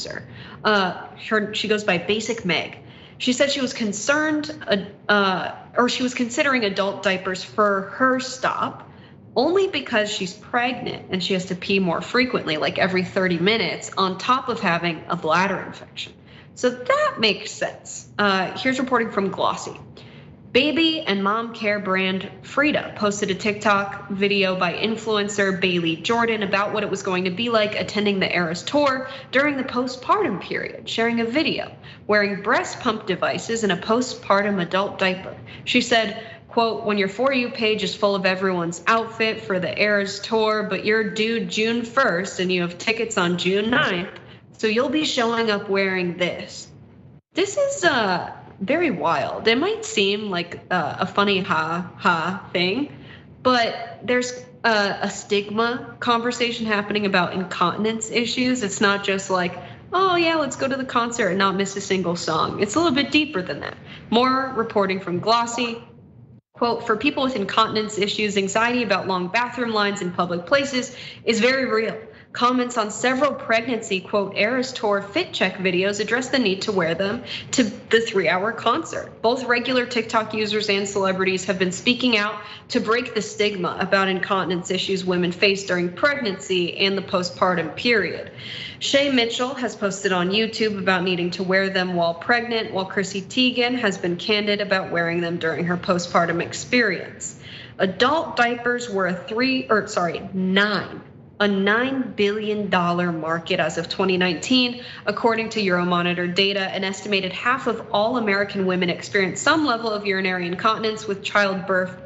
influencer. She goes by Basic Meg. She said she was concerned, or she was considering adult diapers for her stop, only because she's pregnant and she has to pee more frequently, like every 30 minutes, on top of having a bladder infection. So that makes sense. Here's reporting from Glossy. Baby and mom care brand Frida posted a TikTok video by influencer Bailey Jordan about what it was going to be like attending the Eras tour during the postpartum period, sharing a video wearing breast pump devices and a postpartum adult diaper. She said, quote, when your For You page is full of everyone's outfit for the Eras tour, but you're due June 1st and you have tickets on June 9th, so you'll be showing up wearing this. This is very wild. It might seem like a funny ha thing, but there's a stigma conversation happening about incontinence issues. It's not just like, oh yeah, let's go to the concert and not miss a single song. It's a little bit deeper than that. More reporting from Glossy. Quote, for people with incontinence issues, anxiety about long bathroom lines in public places is very real. Comments on several pregnancy, quote, Eras Tour fit check videos address the need to wear them to the 3-hour concert. Both regular TikTok users and celebrities have been speaking out to break the stigma about incontinence issues women face during pregnancy and the postpartum period. Shay Mitchell has posted on YouTube about needing to wear them while pregnant, while Chrissy Teigen has been candid about wearing them during her postpartum experience. Adult diapers were a $9 billion market as of 2019. According to Euromonitor data, an estimated half of all American women experience some level of urinary incontinence, with childbirth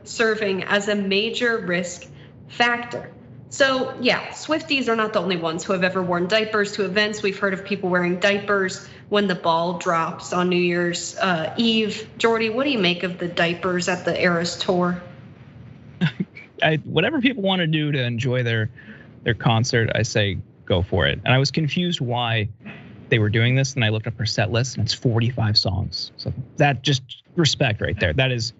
serving as a major risk factor. So yeah, Swifties are not the only ones who have ever worn diapers to events. We've heard of people wearing diapers when the ball drops on New Year's Eve. Jordy, what do you make of the diapers at the Eras tour? Whatever people want to do to enjoy their concert, I say go for it. And I was confused why they were doing this, and I looked up her set list, and it's 45 songs. So that just respect right there. That is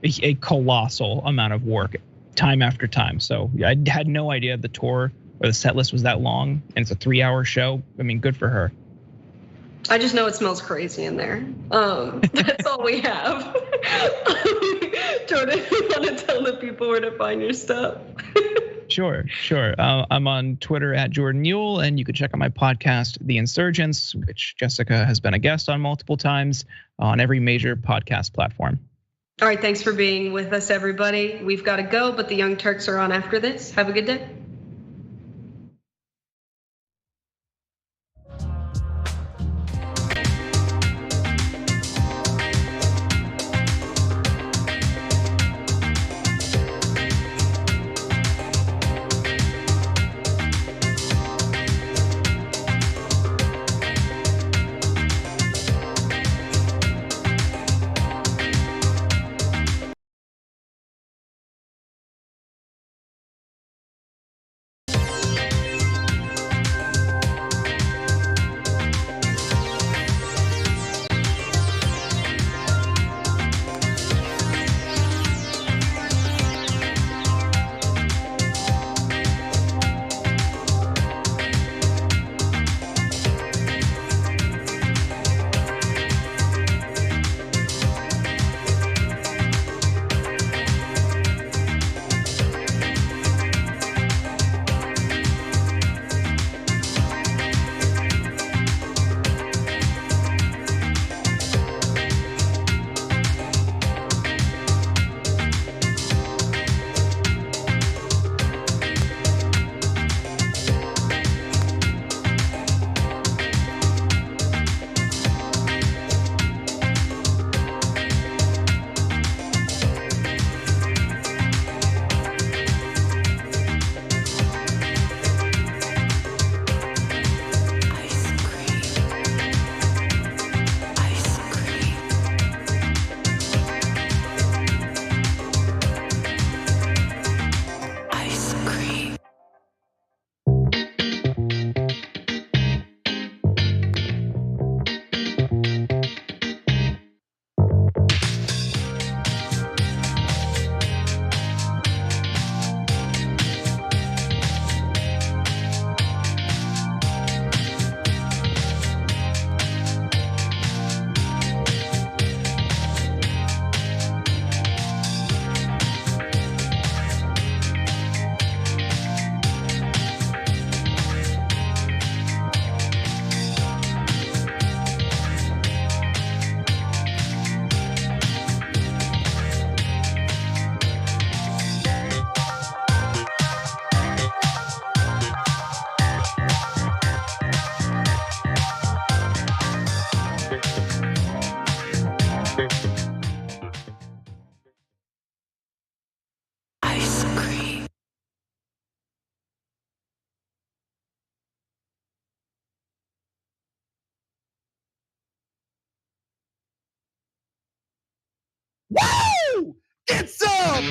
a colossal amount of work, time after time. So I had no idea the tour or the set list was that long, and it's a 3-hour show. I mean, good for her. I just know it smells crazy in there. That's all we have. Jordan, you want to tell the people where to find your stuff? Sure. I'm on Twitter at Jordan Yule, and you can check out my podcast, The Insurgents, which Jessica has been a guest on multiple times on every major podcast platform. All right, thanks for being with us, everybody. We've got to go, but the Young Turks are on after this. Have a good day. Get some!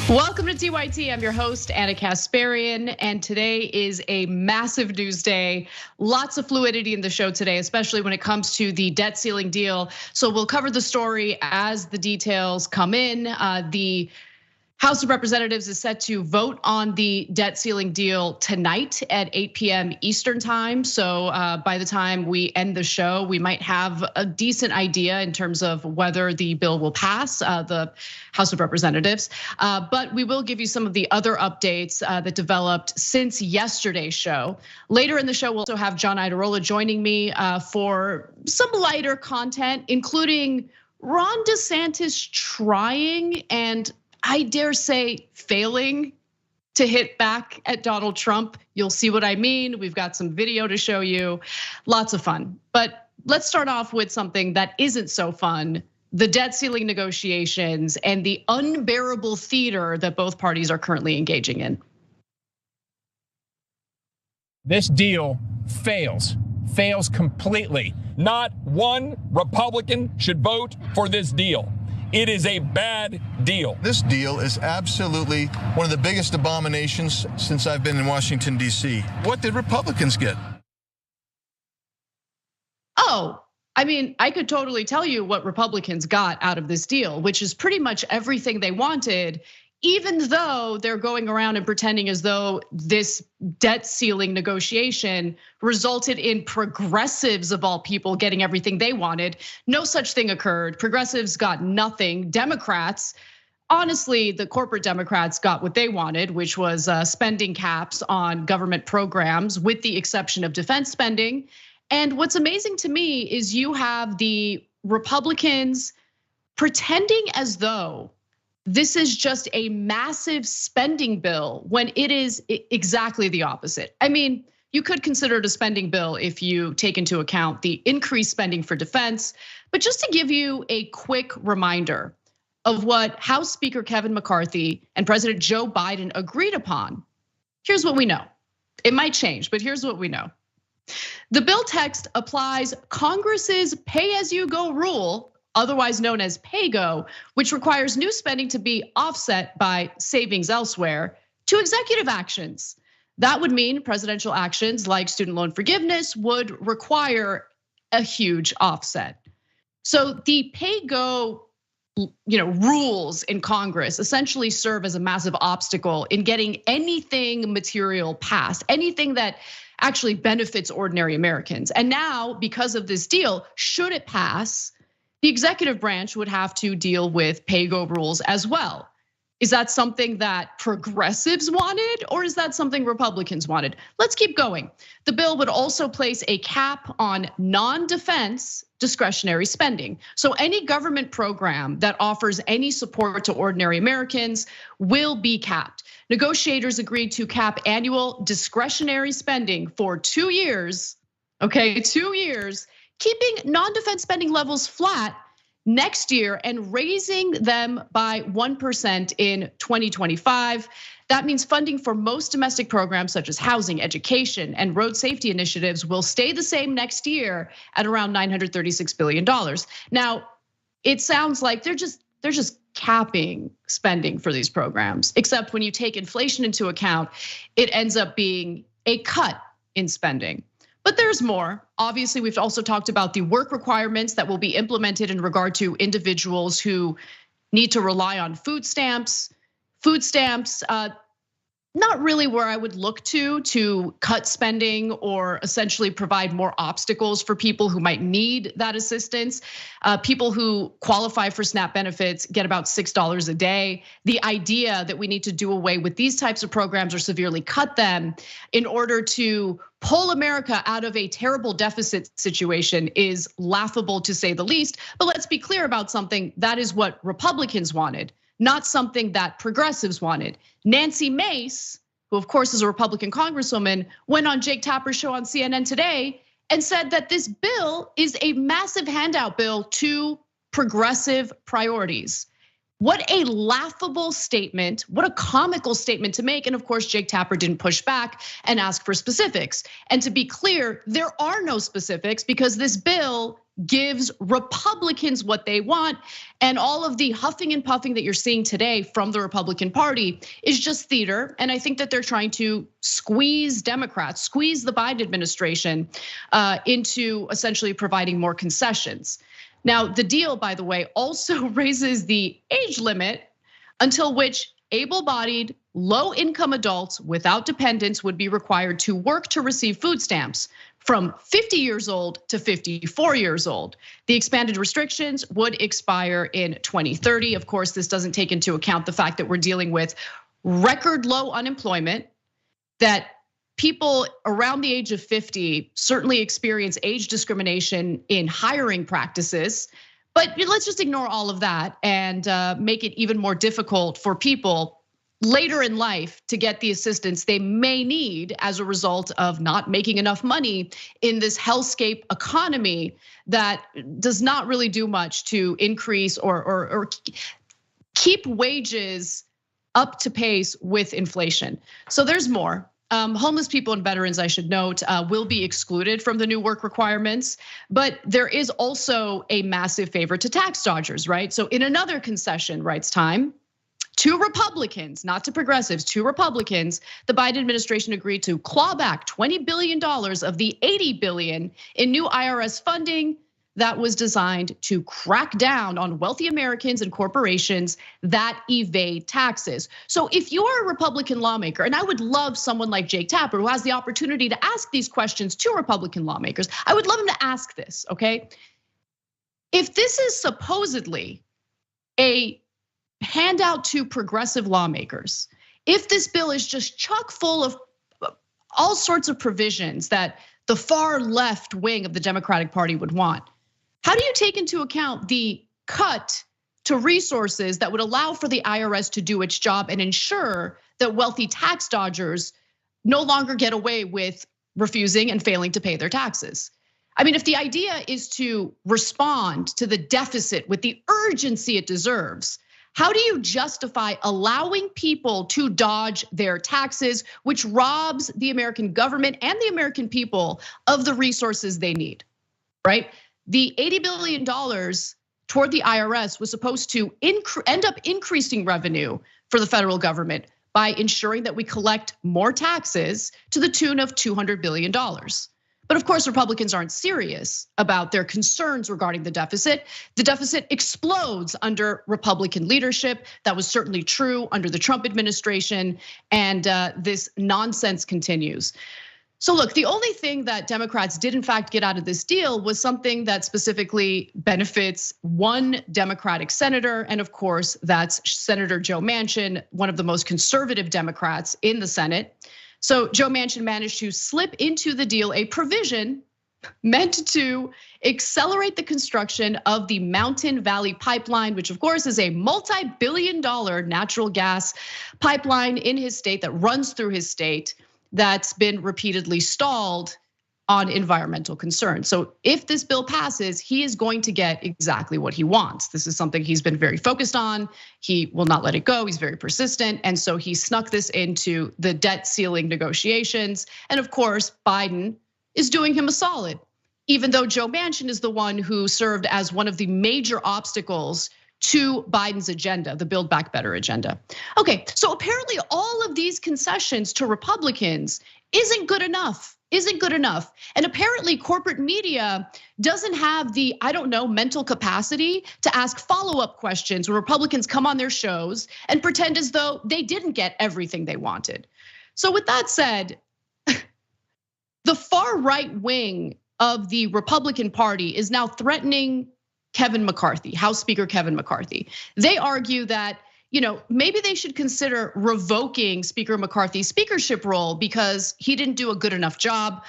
Welcome to TYT. I'm your host, Anna Kasparian, and today is a massive news day. Lots of fluidity in the show today, especially when it comes to the debt ceiling deal. So we'll cover the story as the details come in. The House of Representatives is set to vote on the debt ceiling deal tonight at 8 p.m. Eastern time. So by the time we end the show, we might have a decent idea in terms of whether the bill will pass the House of Representatives. But we will give you some of the other updates that developed since yesterday's show. Later in the show, we'll also have John Iadarola joining me for some lighter content, including Ron DeSantis trying and I dare say failing to hit back at Donald Trump. You'll see what I mean. We've got some video to show you. Lots of fun. But let's start off with something that isn't so fun. The debt ceiling negotiations and the unbearable theater that both parties are currently engaging in. This deal fails completely. Not one Republican should vote for this deal. It is a bad deal. This deal is absolutely one of the biggest abominations since I've been in Washington, D.C. What did Republicans get? Oh, I mean, I could totally tell you what Republicans got out of this deal, which is pretty much everything they wanted, even though they're going around and pretending as though this debt ceiling negotiation resulted in progressives of all people getting everything they wanted. No such thing occurred. Progressives got nothing. Democrats, honestly, the corporate Democrats got what they wanted, which was spending caps on government programs with the exception of defense spending. And what's amazing to me is you have the Republicans pretending as though this is just a massive spending bill when it is exactly the opposite. I mean, you could consider it a spending bill if you take into account the increased spending for defense. But just to give you a quick reminder of what House Speaker Kevin McCarthy and President Joe Biden agreed upon, here's what we know. It might change, but here's what we know. The bill text applies Congress's pay-as-you-go rule, otherwise known as PAYGO, which requires new spending to be offset by savings elsewhere, to executive actions. That would mean presidential actions like student loan forgiveness would require a huge offset. So the PAYGO rules in Congress essentially serve as a massive obstacle in getting anything material passed, anything that actually benefits ordinary Americans. And now, because of this deal, should it pass, the executive branch would have to deal with PAYGO rules as well. Is that something that progressives wanted, or is that something Republicans wanted? Let's keep going. The bill would also place a cap on non-defense discretionary spending. So any government program that offers any support to ordinary Americans will be capped. Negotiators agreed to cap annual discretionary spending for 2 years, okay, 2 years, keeping non-defense spending levels flat next year and raising them by 1% in 2025. That means funding for most domestic programs such as housing, education, and road safety initiatives will stay the same next year at around $936 billion. Now, it sounds like they're just capping spending for these programs, except when you take inflation into account, it ends up being a cut in spending. But there's more. Obviously, we've also talked about the work requirements that will be implemented in regard to individuals who need to rely on food stamps. Food stamps not really where I would look to cut spending or essentially provide more obstacles for people who might need that assistance. People who qualify for SNAP benefits get about $6 a day. The idea that we need to do away with these types of programs or severely cut them in order to pull America out of a terrible deficit situation is laughable to say the least. But let's be clear about something. That is what Republicans wanted, not something that progressives wanted. Nancy Mace, who of course is a Republican congresswoman, went on Jake Tapper's show on CNN today and said that this bill is a massive handout bill to progressive priorities. What a laughable statement, what a comical statement to make. And of course, Jake Tapper didn't push back and ask for specifics. And to be clear, there are no specifics because this bill gives Republicans what they want. And all of the huffing and puffing that you're seeing today from the Republican Party is just theater. And I think that they're trying to squeeze Democrats, squeeze the Biden administration into essentially providing more concessions. Now, the deal, by the way, also raises the age limit until which able-bodied, low-income adults without dependents would be required to work to receive food stamps from 50 years old to 54 years old. The expanded restrictions would expire in 2030. Of course, this doesn't take into account the fact that we're dealing with record low unemployment, that people around the age of 50 certainly experience age discrimination in hiring practices. But let's just ignore all of that and make it even more difficult for people later in life to get the assistance they may need as a result of not making enough money in this hellscape economy that does not really do much to increase or keep wages up to pace with inflation. So there's more. Homeless people and veterans, I should note, will be excluded from the new work requirements, but there is also a massive favor to tax dodgers, right? So in another concession, writes Time, to Republicans, not to progressives, to Republicans, the Biden administration agreed to claw back $20 billion of the $80 billion in new IRS funding that was designed to crack down on wealthy Americans and corporations that evade taxes. So if you're a Republican lawmaker, and I would love someone like Jake Tapper who has the opportunity to ask these questions to Republican lawmakers, I would love him to ask this, okay? If this is supposedly a handout to progressive lawmakers, if this bill is just chock full of all sorts of provisions that the far left wing of the Democratic Party would want, how do you take into account the cut to resources that would allow for the IRS to do its job and ensure that wealthy tax dodgers no longer get away with refusing and failing to pay their taxes? I mean, if the idea is to respond to the deficit with the urgency it deserves, how do you justify allowing people to dodge their taxes, which robs the American government and the American people of the resources they need, right? The $80 billion toward the IRS was supposed to end up increasing revenue for the federal government by ensuring that we collect more taxes to the tune of $200 billion. But of course, Republicans aren't serious about their concerns regarding the deficit. The deficit explodes under Republican leadership. That was certainly true under the Trump administration, and this nonsense continues. So look, the only thing that Democrats did in fact get out of this deal was something that specifically benefits one Democratic senator, and of course, that's Senator Joe Manchin, one of the most conservative Democrats in the Senate. So Joe Manchin managed to slip into the deal a provision meant to accelerate the construction of the Mountain Valley Pipeline, which of course is a multi-billion-dollar natural gas pipeline in his state that runs through his state, that's been repeatedly stalled on environmental concerns. So if this bill passes, he is going to get exactly what he wants. This is something he's been very focused on. He will not let it go. He's very persistent. And so he snuck this into the debt ceiling negotiations. And of course, Biden is doing him a solid, even though Joe Manchin is the one who served as one of the major obstacles to Biden's agenda, the Build Back Better agenda. Okay, so apparently all of these concessions to Republicans isn't good enough. And apparently corporate media doesn't have the, I don't know, mental capacity to ask follow-up questions when Republicans come on their shows and pretend as though they didn't get everything they wanted. So with that said, the far right wing of the Republican Party is now threatening Kevin McCarthy, House Speaker Kevin McCarthy. They argue that, maybe they should consider revoking Speaker McCarthy's speakership role because he didn't do a good enough job.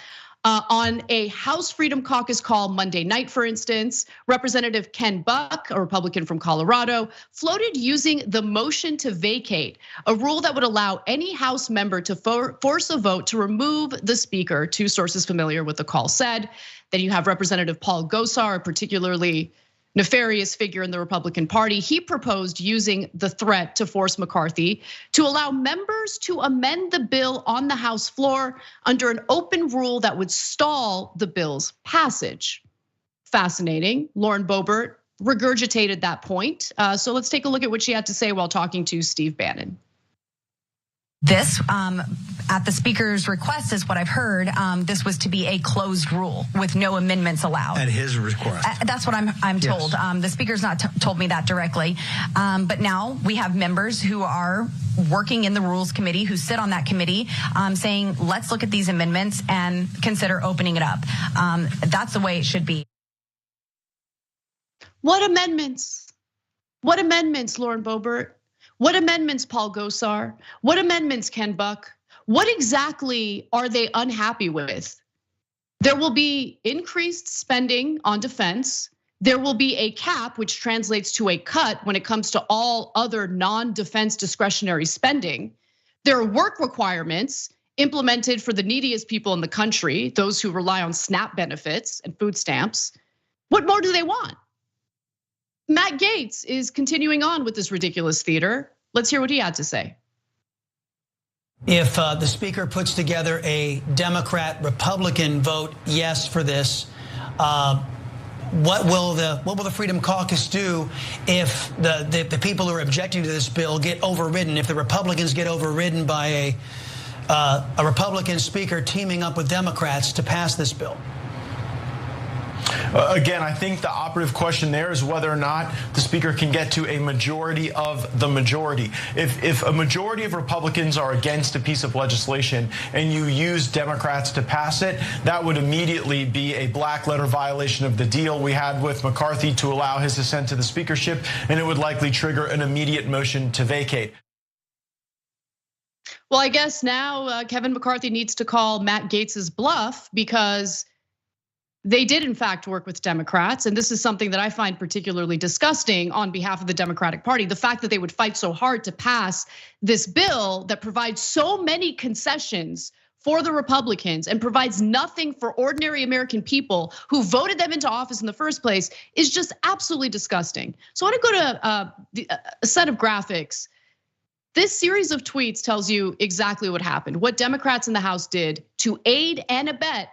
On a House Freedom Caucus call Monday night, for instance, Representative Ken Buck, a Republican from Colorado, floated using the motion to vacate, a rule that would allow any House member to force a vote to remove the speaker, two sources familiar with the call said. Then you have Representative Paul Gosar, a particularly nefarious figure in the Republican Party. He proposed using the threat to force McCarthy to allow members to amend the bill on the House floor under an open rule that would stall the bill's passage. Fascinating. Lauren Boebert regurgitated that point. So let's take a look at what she had to say while talking to Steve Bannon. This, at the speaker's request, is what I've heard. This was to be a closed rule with no amendments allowed. At his request. That's what I'm told. The speaker's not told me that directly. But now we have members who are working in the Rules Committee, who sit on that committee, saying, let's look at these amendments and consider opening it up. That's the way it should be. What amendments? What amendments, Lauren Boebert? What amendments, Paul Gosar? What amendments, Ken Buck? What exactly are they unhappy with? There will be increased spending on defense. There will be a cap, which translates to a cut when it comes to all other non-defense discretionary spending. There are work requirements implemented for the neediest people in the country, those who rely on SNAP benefits and food stamps. What more do they want? Matt Gaetz is continuing on with this ridiculous theater. Let's hear what he had to say. If the speaker puts together a Democrat-Republican vote yes for this, what will the Freedom Caucus do if the people who are objecting to this bill get overridden? If the Republicans get overridden by a Republican speaker teaming up with Democrats to pass this bill? Again, I think the operative question there is whether or not the speaker can get to a majority of the majority. If a majority of Republicans are against a piece of legislation and you use Democrats to pass it, that would immediately be a black letter violation of the deal we had with McCarthy to allow his ascent to the speakership, and it would likely trigger an immediate motion to vacate. Well, I guess now Kevin McCarthy needs to call Matt Gaetz's bluff, because they did in fact work with Democrats, and this is something that I find particularly disgusting on behalf of the Democratic Party. The fact that they would fight so hard to pass this bill that provides so many concessions for the Republicans and provides nothing for ordinary American people who voted them into office in the first place is just absolutely disgusting. So I want to go to a set of graphics. This series of tweets tells you exactly what happened, what Democrats in the House did to aid and abet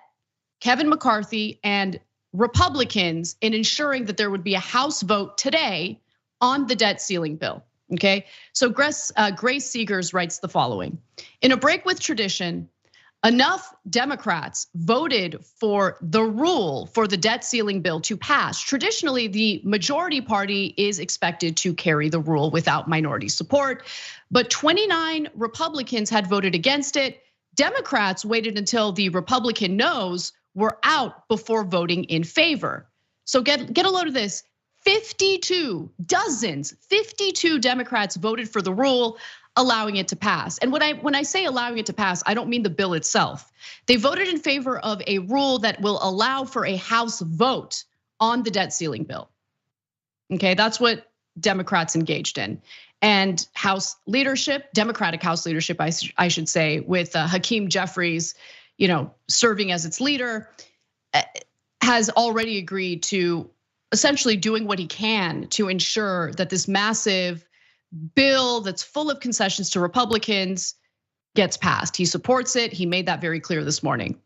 Kevin McCarthy and Republicans in ensuring that there would be a House vote today on the debt ceiling bill, okay? So Grace Seegers writes the following: in a break with tradition, enough Democrats voted for the rule for the debt ceiling bill to pass. Traditionally, the majority party is expected to carry the rule without minority support, but 29 Republicans had voted against it. Democrats waited until the Republican noes were out before voting in favor. So get a load of this. 52 Democrats voted for the rule, allowing it to pass. And when I say allowing it to pass, I don't mean the bill itself. They voted in favor of a rule that will allow for a House vote on the debt ceiling bill. Okay, that's what Democrats engaged in. And House leadership, Democratic House leadership, I should say, with Hakeem Jeffries, serving as its leader, has already agreed to essentially doing what he can to ensure that this massive bill that's full of concessions to Republicans gets passed. He supports it. He made that very clear this morning.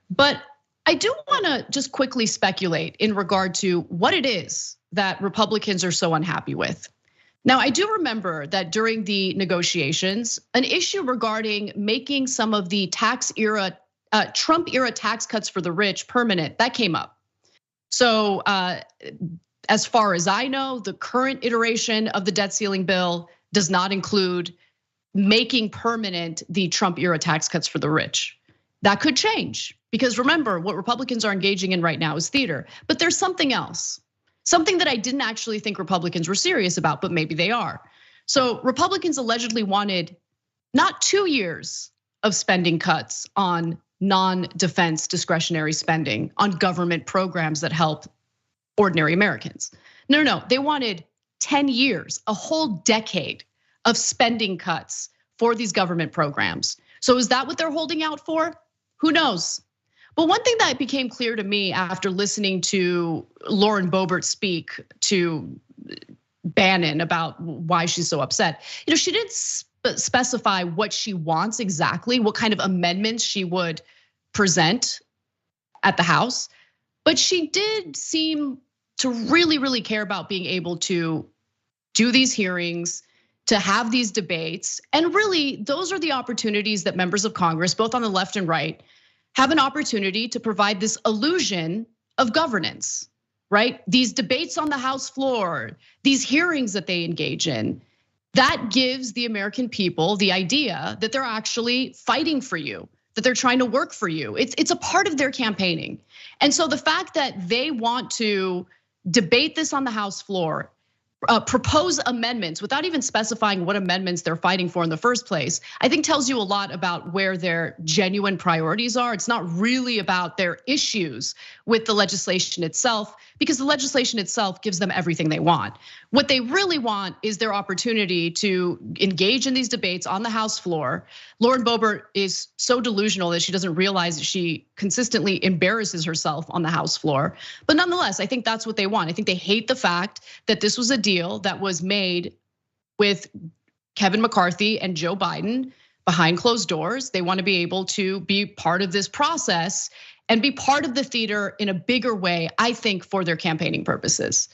But I do want to just quickly speculate in regard to what it is that Republicans are so unhappy with. Now, I do remember that during the negotiations, an issue regarding making some of the Trump era tax cuts for the rich permanent, that came up. So as far as I know, the current iteration of the debt ceiling bill does not include making permanent the Trump era tax cuts for the rich. That could change, because remember, what Republicans are engaging in right now is theater. But there's something else, something that I didn't actually think Republicans were serious about, but maybe they are. So Republicans allegedly wanted not 2 years of spending cuts on non-defense discretionary spending, on government programs that help ordinary Americans. No, they wanted 10 years, a whole decade of spending cuts for these government programs. So is that what they're holding out for? Who knows? But one thing that became clear to me after listening to Lauren Boebert speak to Bannon about why she's so upset, she didn't specify what she wants exactly, what kind of amendments she would present at the House, but she did seem to really, really care about being able to do these hearings, to have these debates. And really, those are the opportunities that members of Congress, both on the left and right, have an opportunity to provide this illusion of governance, right? These debates on the House floor, these hearings that they engage in, that gives the American people the idea that they're actually fighting for you, that they're trying to work for you. It's a part of their campaigning. And so the fact that they want to debate this on the House floor, propose amendments without even specifying what amendments they're fighting for in the first place, I think tells you a lot about where their genuine priorities are. It's not really about their issues with the legislation itself, because the legislation itself gives them everything they want. What they really want is their opportunity to engage in these debates on the House floor. Lauren Boebert is so delusional that she doesn't realize that she consistently embarrasses herself on the House floor. But nonetheless, I think that's what they want. I think they hate the fact that this was a deal that was made with Kevin McCarthy and Joe Biden behind closed doors. They want to be able to be part of this process and be part of the theater in a bigger way, I think, for their campaigning purposes.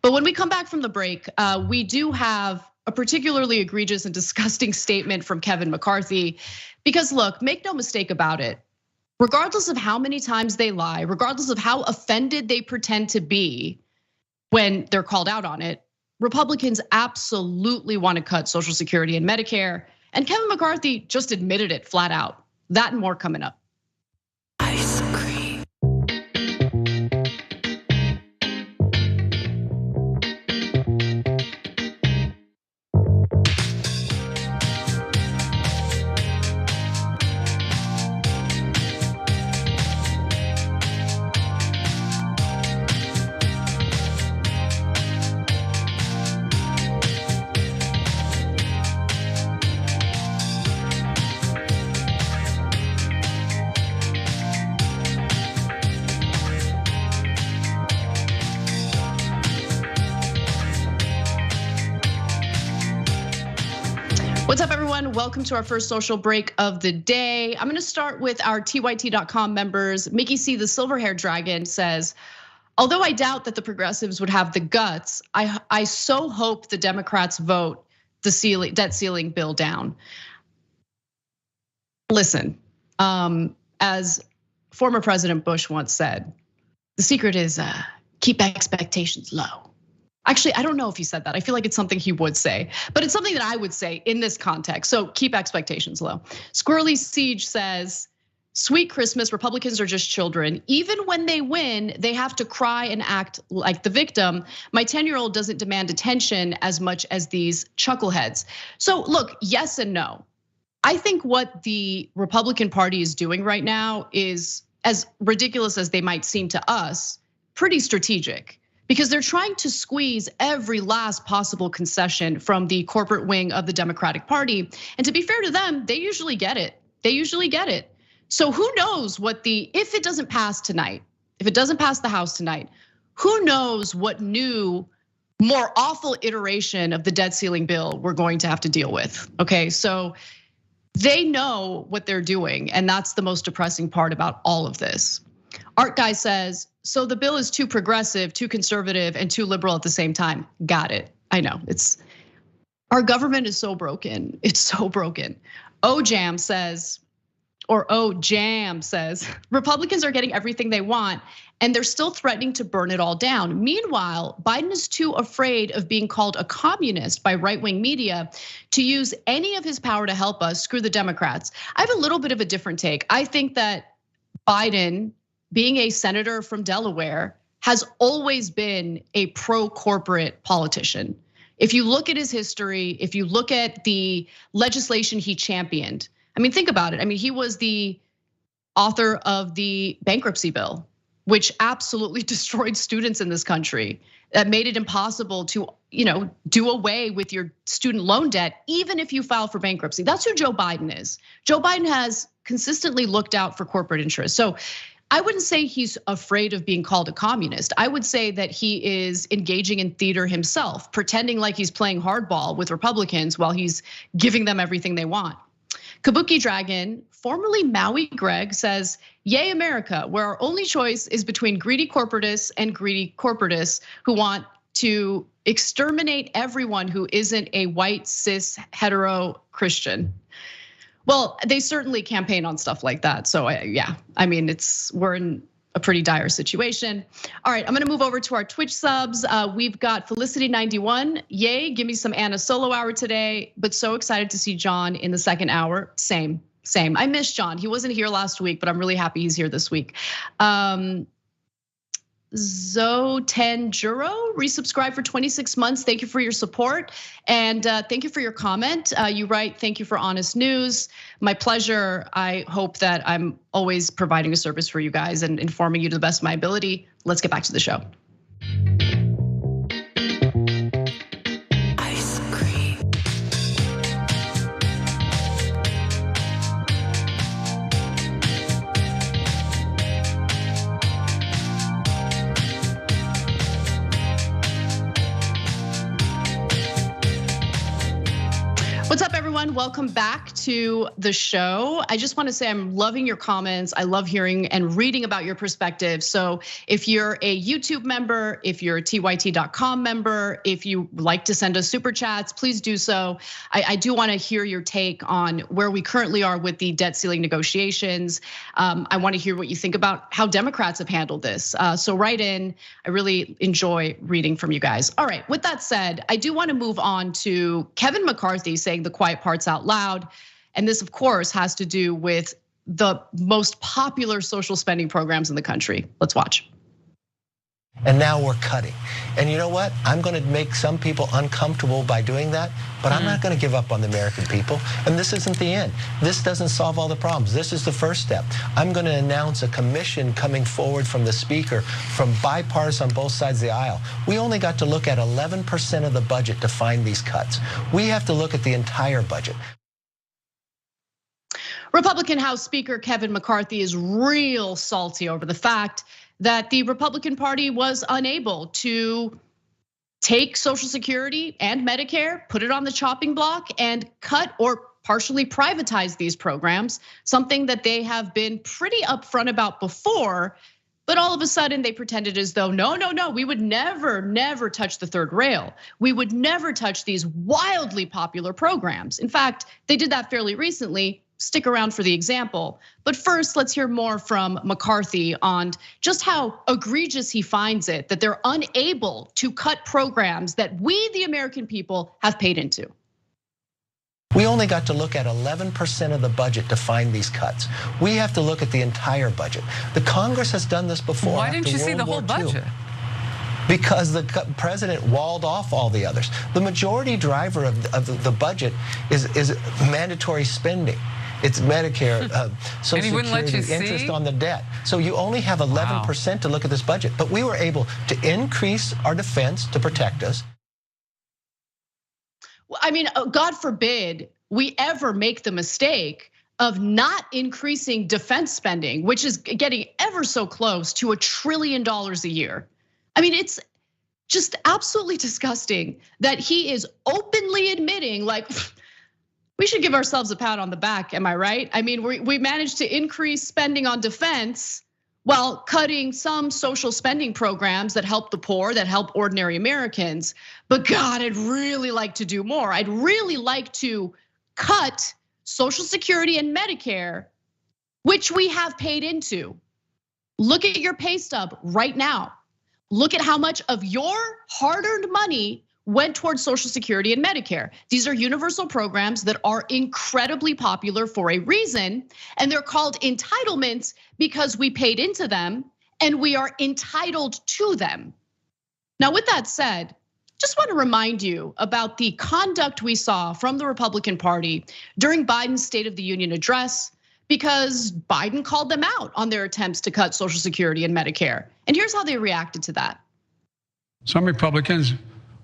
But when we come back from the break, we do have a particularly egregious and disgusting statement from Kevin McCarthy. Because look, make no mistake about it, regardless of how many times they lie, regardless of how offended they pretend to be when they're called out on it, Republicans absolutely want to cut Social Security and Medicare. And Kevin McCarthy just admitted it flat out. That and more coming up. Ice cream. What's up, everyone? Welcome to our first social break of the day. I'm gonna start with our TYT.com members. Mickey C, the silver-haired dragon, says, although I doubt that the progressives would have the guts, I so hope the Democrats vote the debt ceiling bill down. Listen, as former President Bush once said, the secret is keep expectations low. Actually, I don't know if he said that. I feel like it's something he would say, but it's something that I would say in this context. So keep expectations low. Squirrely Siege says, sweet Christmas, Republicans are just children. Even when they win, they have to cry and act like the victim. My 10-year-old doesn't demand attention as much as these chuckleheads. So look, yes and no. I think what the Republican Party is doing right now is, as ridiculous as they might seem to us, pretty strategic. Because they're trying to squeeze every last possible concession from the corporate wing of the Democratic Party. And to be fair to them, they usually get it. They usually get it. So who knows what if it doesn't pass tonight, if it doesn't pass the House tonight, who knows what new, more awful iteration of the debt ceiling bill we're going to have to deal with, okay? So they know what they're doing, and that's the most depressing part about all of this. Art Guy says, so the bill is too progressive, too conservative, and too liberal at the same time. Got it. I know, our government is so broken. It's so broken. OJam says, Jam says, Republicans are getting everything they want and they're still threatening to burn it all down. Meanwhile, Biden is too afraid of being called a communist by right-wing media to use any of his power to help us. Screw the Democrats. I have a little bit of a different take. I think that Biden, being a senator from Delaware, has always been a pro-corporate politician. If you look at his history, if you look at the legislation he championed, I mean, think about it. I mean, he was the author of the bankruptcy bill, which absolutely destroyed students in this country. That made it impossible to, do away with your student loan debt, even if you file for bankruptcy. That's who Joe Biden is. Joe Biden has consistently looked out for corporate interests. So I wouldn't say he's afraid of being called a communist. I would say that he is engaging in theater himself, pretending like he's playing hardball with Republicans while he's giving them everything they want. Kabuki Dragon, formerly Maui Greg, says, yay America, where our only choice is between greedy corporatists and greedy corporatists who want to exterminate everyone who isn't a white, cis, hetero Christian. Well, they certainly campaign on stuff like that. So yeah, I mean, we're in a pretty dire situation. All right, I'm gonna move over to our Twitch subs. We've got Felicity91, yay, give me some Anna solo hour today, but so excited to see John in the second hour. Same. I miss John. He wasn't here last week, but I'm really happy he's here this week. Zotenjuro resubscribed for 26 months. Thank you for your support and thank you for your comment. You write, thank you for honest news. My pleasure. I hope that I'm always providing a service for you guys and informing you to the best of my ability. Let's get back to the show. What's up, everyone? Welcome back to the show. I just want to say I'm loving your comments. I love hearing and reading about your perspective. So if you're a YouTube member, if you're a tyt.com member, if you like to send us super chats, please do so. I do want to hear your take on where we currently are with the debt ceiling negotiations. I want to hear what you think about how Democrats have handled this. So write in. I really enjoy reading from you guys. All right, with that said, I do want to move on to Kevin McCarthy saying the quiet parts out loud. And this, of course, has to do with the most popular social spending programs in the country. Let's watch. And now we're cutting. And you know what? I'm gonna make some people uncomfortable by doing that, but I'm not gonna give up on the American people. And this isn't the end. This doesn't solve all the problems. This is the first step. I'm gonna announce a commission coming forward from the speaker, from bipartisan on both sides of the aisle. We only got to look at 11% of the budget to find these cuts. We have to look at the entire budget. Republican House Speaker Kevin McCarthy is real salty over the fact that the Republican Party was unable to take Social Security and Medicare, put it on the chopping block, and cut or partially privatize these programs, something that they have been pretty upfront about before. But all of a sudden they pretended as though, no, we would never touch the third rail. We would never touch these wildly popular programs. In fact, they did that fairly recently. Stick around for the example. But first, let's hear more from McCarthy on just how egregious he finds it that they're unable to cut programs that we, the American people, have paid into. We only got to look at 11% of the budget to find these cuts. We have to look at the entire budget. The Congress has done this before. Why didn't you see the whole budget? Because the president walled off all the others. The majority driver of the budget is mandatory spending. It's Medicare, Social Security, interest on the debt. So you only have 11% to look at this budget. But we were able to increase our defense to protect us. Well, I mean, God forbid we ever make the mistake of not increasing defense spending, which is getting ever so close to $1 trillion a year. I mean, it's just absolutely disgusting that he is openly admitting, like, we should give ourselves a pat on the back, am I right? I mean, we managed to increase spending on defense while cutting some social spending programs that help the poor, that help ordinary Americans. But God, I'd really like to do more. I'd really like to cut Social Security and Medicare which we have paid into. Look at your pay stub right now. Look at how much of your hard-earned money went towards Social Security and Medicare. These are universal programs that are incredibly popular for a reason, and they're called entitlements because we paid into them and we are entitled to them. Now, with that said, just want to remind you about the conduct we saw from the Republican Party during Biden's State of the Union address, because Biden called them out on their attempts to cut Social Security and Medicare. And here's how they reacted to that. Some Republicans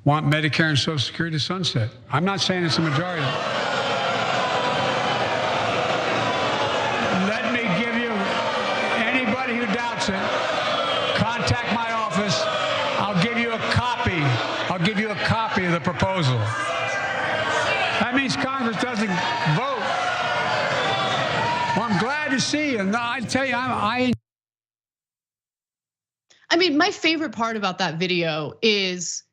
want Medicare and Social Security to sunset. I'm not saying it's a majority. Let me give you, anybody who doubts it, contact my office. I'll give you a copy. I'll give you a copy of the proposal. That means Congress doesn't vote. Well, I'm glad to see you. No, I tell you, I mean, my favorite part about that video is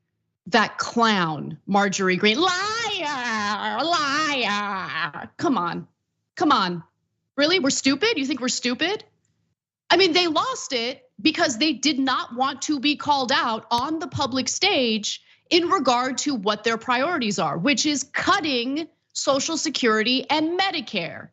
that clown, Marjorie Greene, liar, liar. Come on, really? We're stupid? You think we're stupid? I mean, they lost it because they did not want to be called out on the public stage in regard to what their priorities are, which is cutting Social Security and Medicare.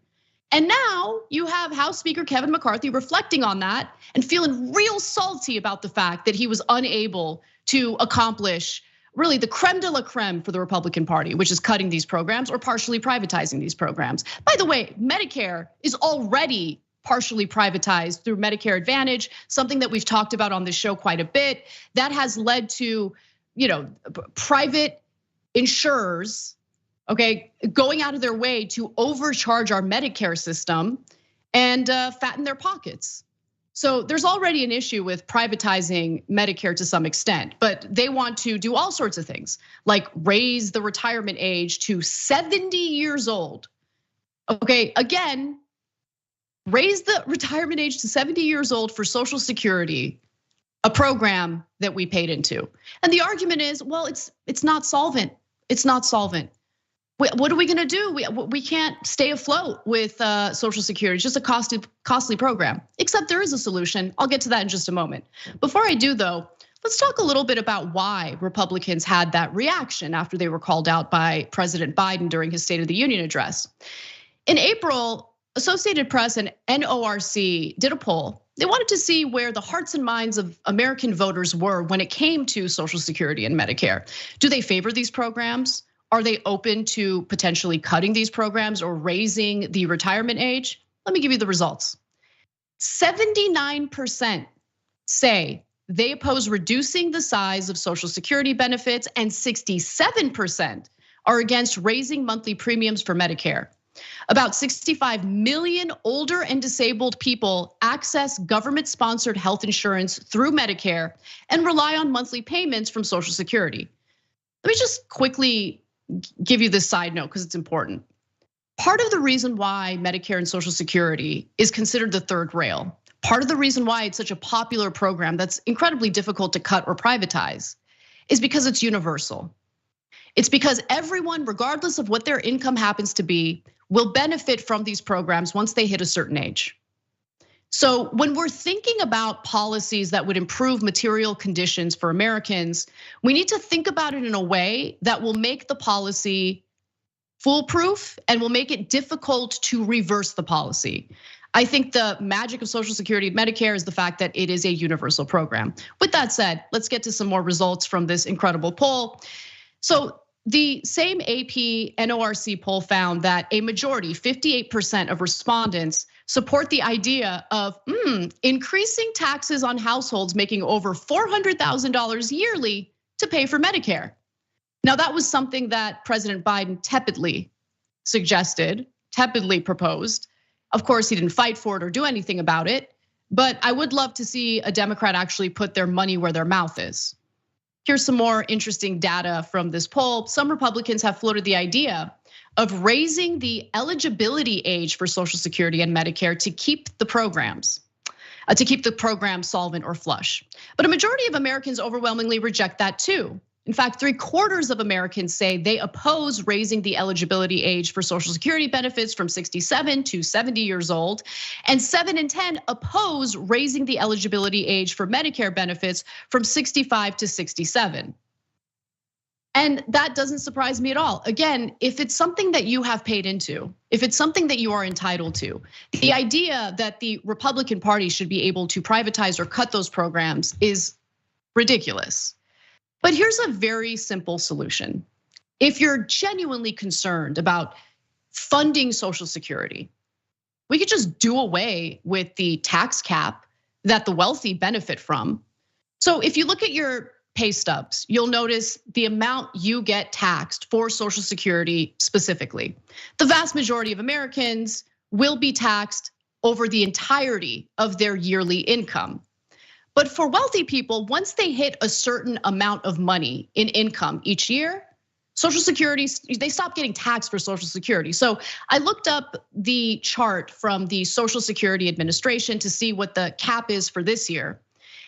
And now you have House Speaker Kevin McCarthy reflecting on that and feeling real salty about the fact that he was unable to accomplish really the creme de la creme for the Republican Party, which is cutting these programs or partially privatizing these programs. By the way, Medicare is already partially privatized through Medicare Advantage, something that we've talked about on this show quite a bit. That has led to, private insurers, okay, going out of their way to overcharge our Medicare system and fatten their pockets. So there's already an issue with privatizing Medicare to some extent, but they want to do all sorts of things, like raise the retirement age to 70 years old. Okay, again, raise the retirement age to 70 years old for Social Security, a program that we paid into. And the argument is, well, it's not solvent. It's not solvent. What are we gonna do? We can't stay afloat with Social Security. It's just a costly program, except there is a solution. I'll get to that in just a moment. Before I do though, let's talk a little bit about why Republicans had that reaction after they were called out by President Biden during his State of the Union address. In April, Associated Press and NORC did a poll. They wanted to see where the hearts and minds of American voters were when it came to Social Security and Medicare. Do they favor these programs? Are they open to potentially cutting these programs or raising the retirement age? Let me give you the results. 79% say they oppose reducing the size of Social Security benefits, and 67% are against raising monthly premiums for Medicare. About 65 million older and disabled people access government-sponsored health insurance through Medicare and rely on monthly payments from Social Security. Let me just quickly give you this side note because it's important. Part of the reason why Medicare and Social Security is considered the third rail, part of the reason why it's such a popular program that's incredibly difficult to cut or privatize, is because it's universal. It's because everyone, regardless of what their income happens to be, will benefit from these programs once they hit a certain age. So when we're thinking about policies that would improve material conditions for Americans, we need to think about it in a way that will make the policy foolproof and will make it difficult to reverse the policy. I think the magic of Social Security and Medicare is the fact that it is a universal program. With that said, let's get to some more results from this incredible poll. So the same AP NORC poll found that a majority, 58% of respondents, support the idea of increasing taxes on households making over $400,000 yearly to pay for Medicare. Now that was something that President Biden tepidly suggested, tepidly proposed. Of course, he didn't fight for it or do anything about it, but I would love to see a Democrat actually put their money where their mouth is. Here's some more interesting data from this poll. Some Republicans have floated the idea of raising the eligibility age for Social Security and Medicare to keep the programs solvent or flush. But a majority of Americans overwhelmingly reject that too. In fact, 3/4 of Americans say they oppose raising the eligibility age for Social Security benefits from 67 to 70 years old. And 7 in 10 oppose raising the eligibility age for Medicare benefits from 65 to 67. And that doesn't surprise me at all. Again, if it's something that you have paid into, if it's something that you are entitled to, the idea that the Republican Party should be able to privatize or cut those programs is ridiculous. But here's a very simple solution. If you're genuinely concerned about funding Social Security, we could just do away with the tax cap that the wealthy benefit from. So if you look at your pay stubs, you'll notice the amount you get taxed for Social Security specifically. The vast majority of Americans will be taxed over the entirety of their yearly income. But for wealthy people, once they hit a certain amount of money in income each year, Social Security, they stop getting taxed for Social Security. So I looked up the chart from the Social Security Administration to see what the cap is for this year.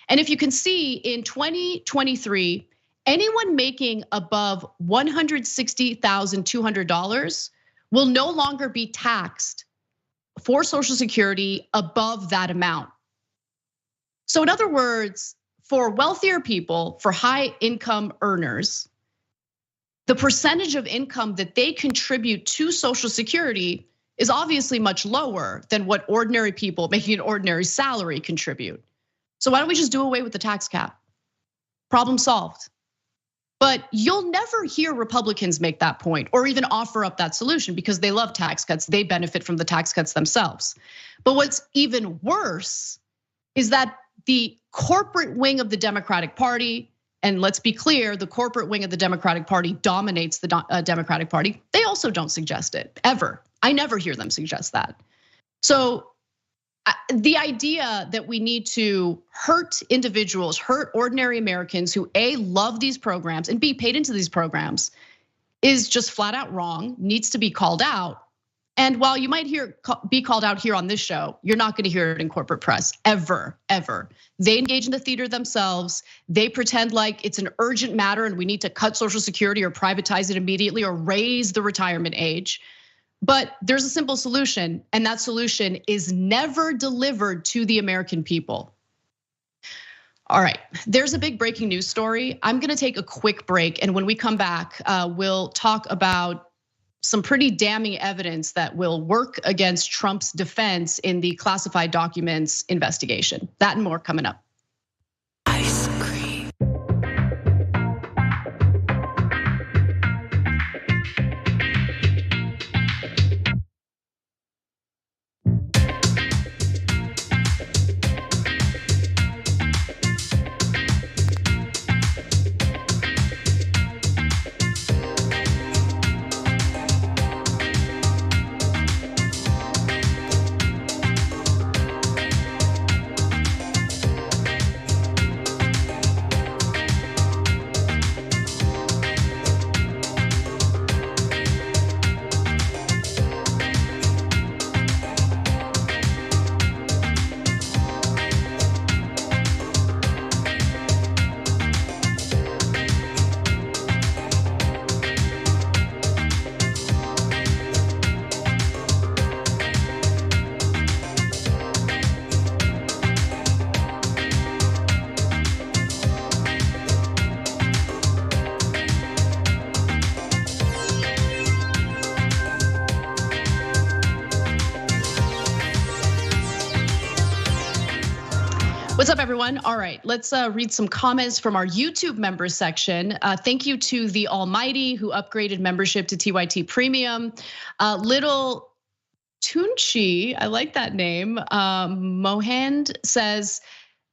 And if you can see in 2023, anyone making above $160,200 will no longer be taxed for Social Security above that amount. So in other words, for wealthier people, for high income earners, the percentage of income that they contribute to Social Security is obviously much lower than what ordinary people making an ordinary salary contribute. So why don't we just do away with the tax cap? Problem solved. But you'll never hear Republicans make that point or even offer up that solution because they love tax cuts. They benefit from the tax cuts themselves. But what's even worse is that the corporate wing of the Democratic Party, and let's be clear, the corporate wing of the Democratic Party dominates the Democratic Party. They also don't suggest it, ever. I never hear them suggest that. So the idea that we need to hurt individuals, hurt ordinary Americans who A, love these programs and B, paid into these programs is just flat out wrong, needs to be called out. And while you might be called out here on this show, you're not gonna hear it in corporate press, ever, ever. They engage in the theater themselves. They pretend like it's an urgent matter and we need to cut Social Security or privatize it immediately or raise the retirement age. But there's a simple solution, and that solution is never delivered to the American people. All right, there's a big breaking news story. I'm gonna take a quick break, and when we come back, we'll talk about some pretty damning evidence that will work against Trump's defense in the classified documents investigation. That and more coming up. Ice cream. What's up, everyone? All right, let's read some comments from our YouTube members section. Thank you to the Almighty who upgraded membership to TYT Premium. Little Tunchi, I like that name. Mohand says,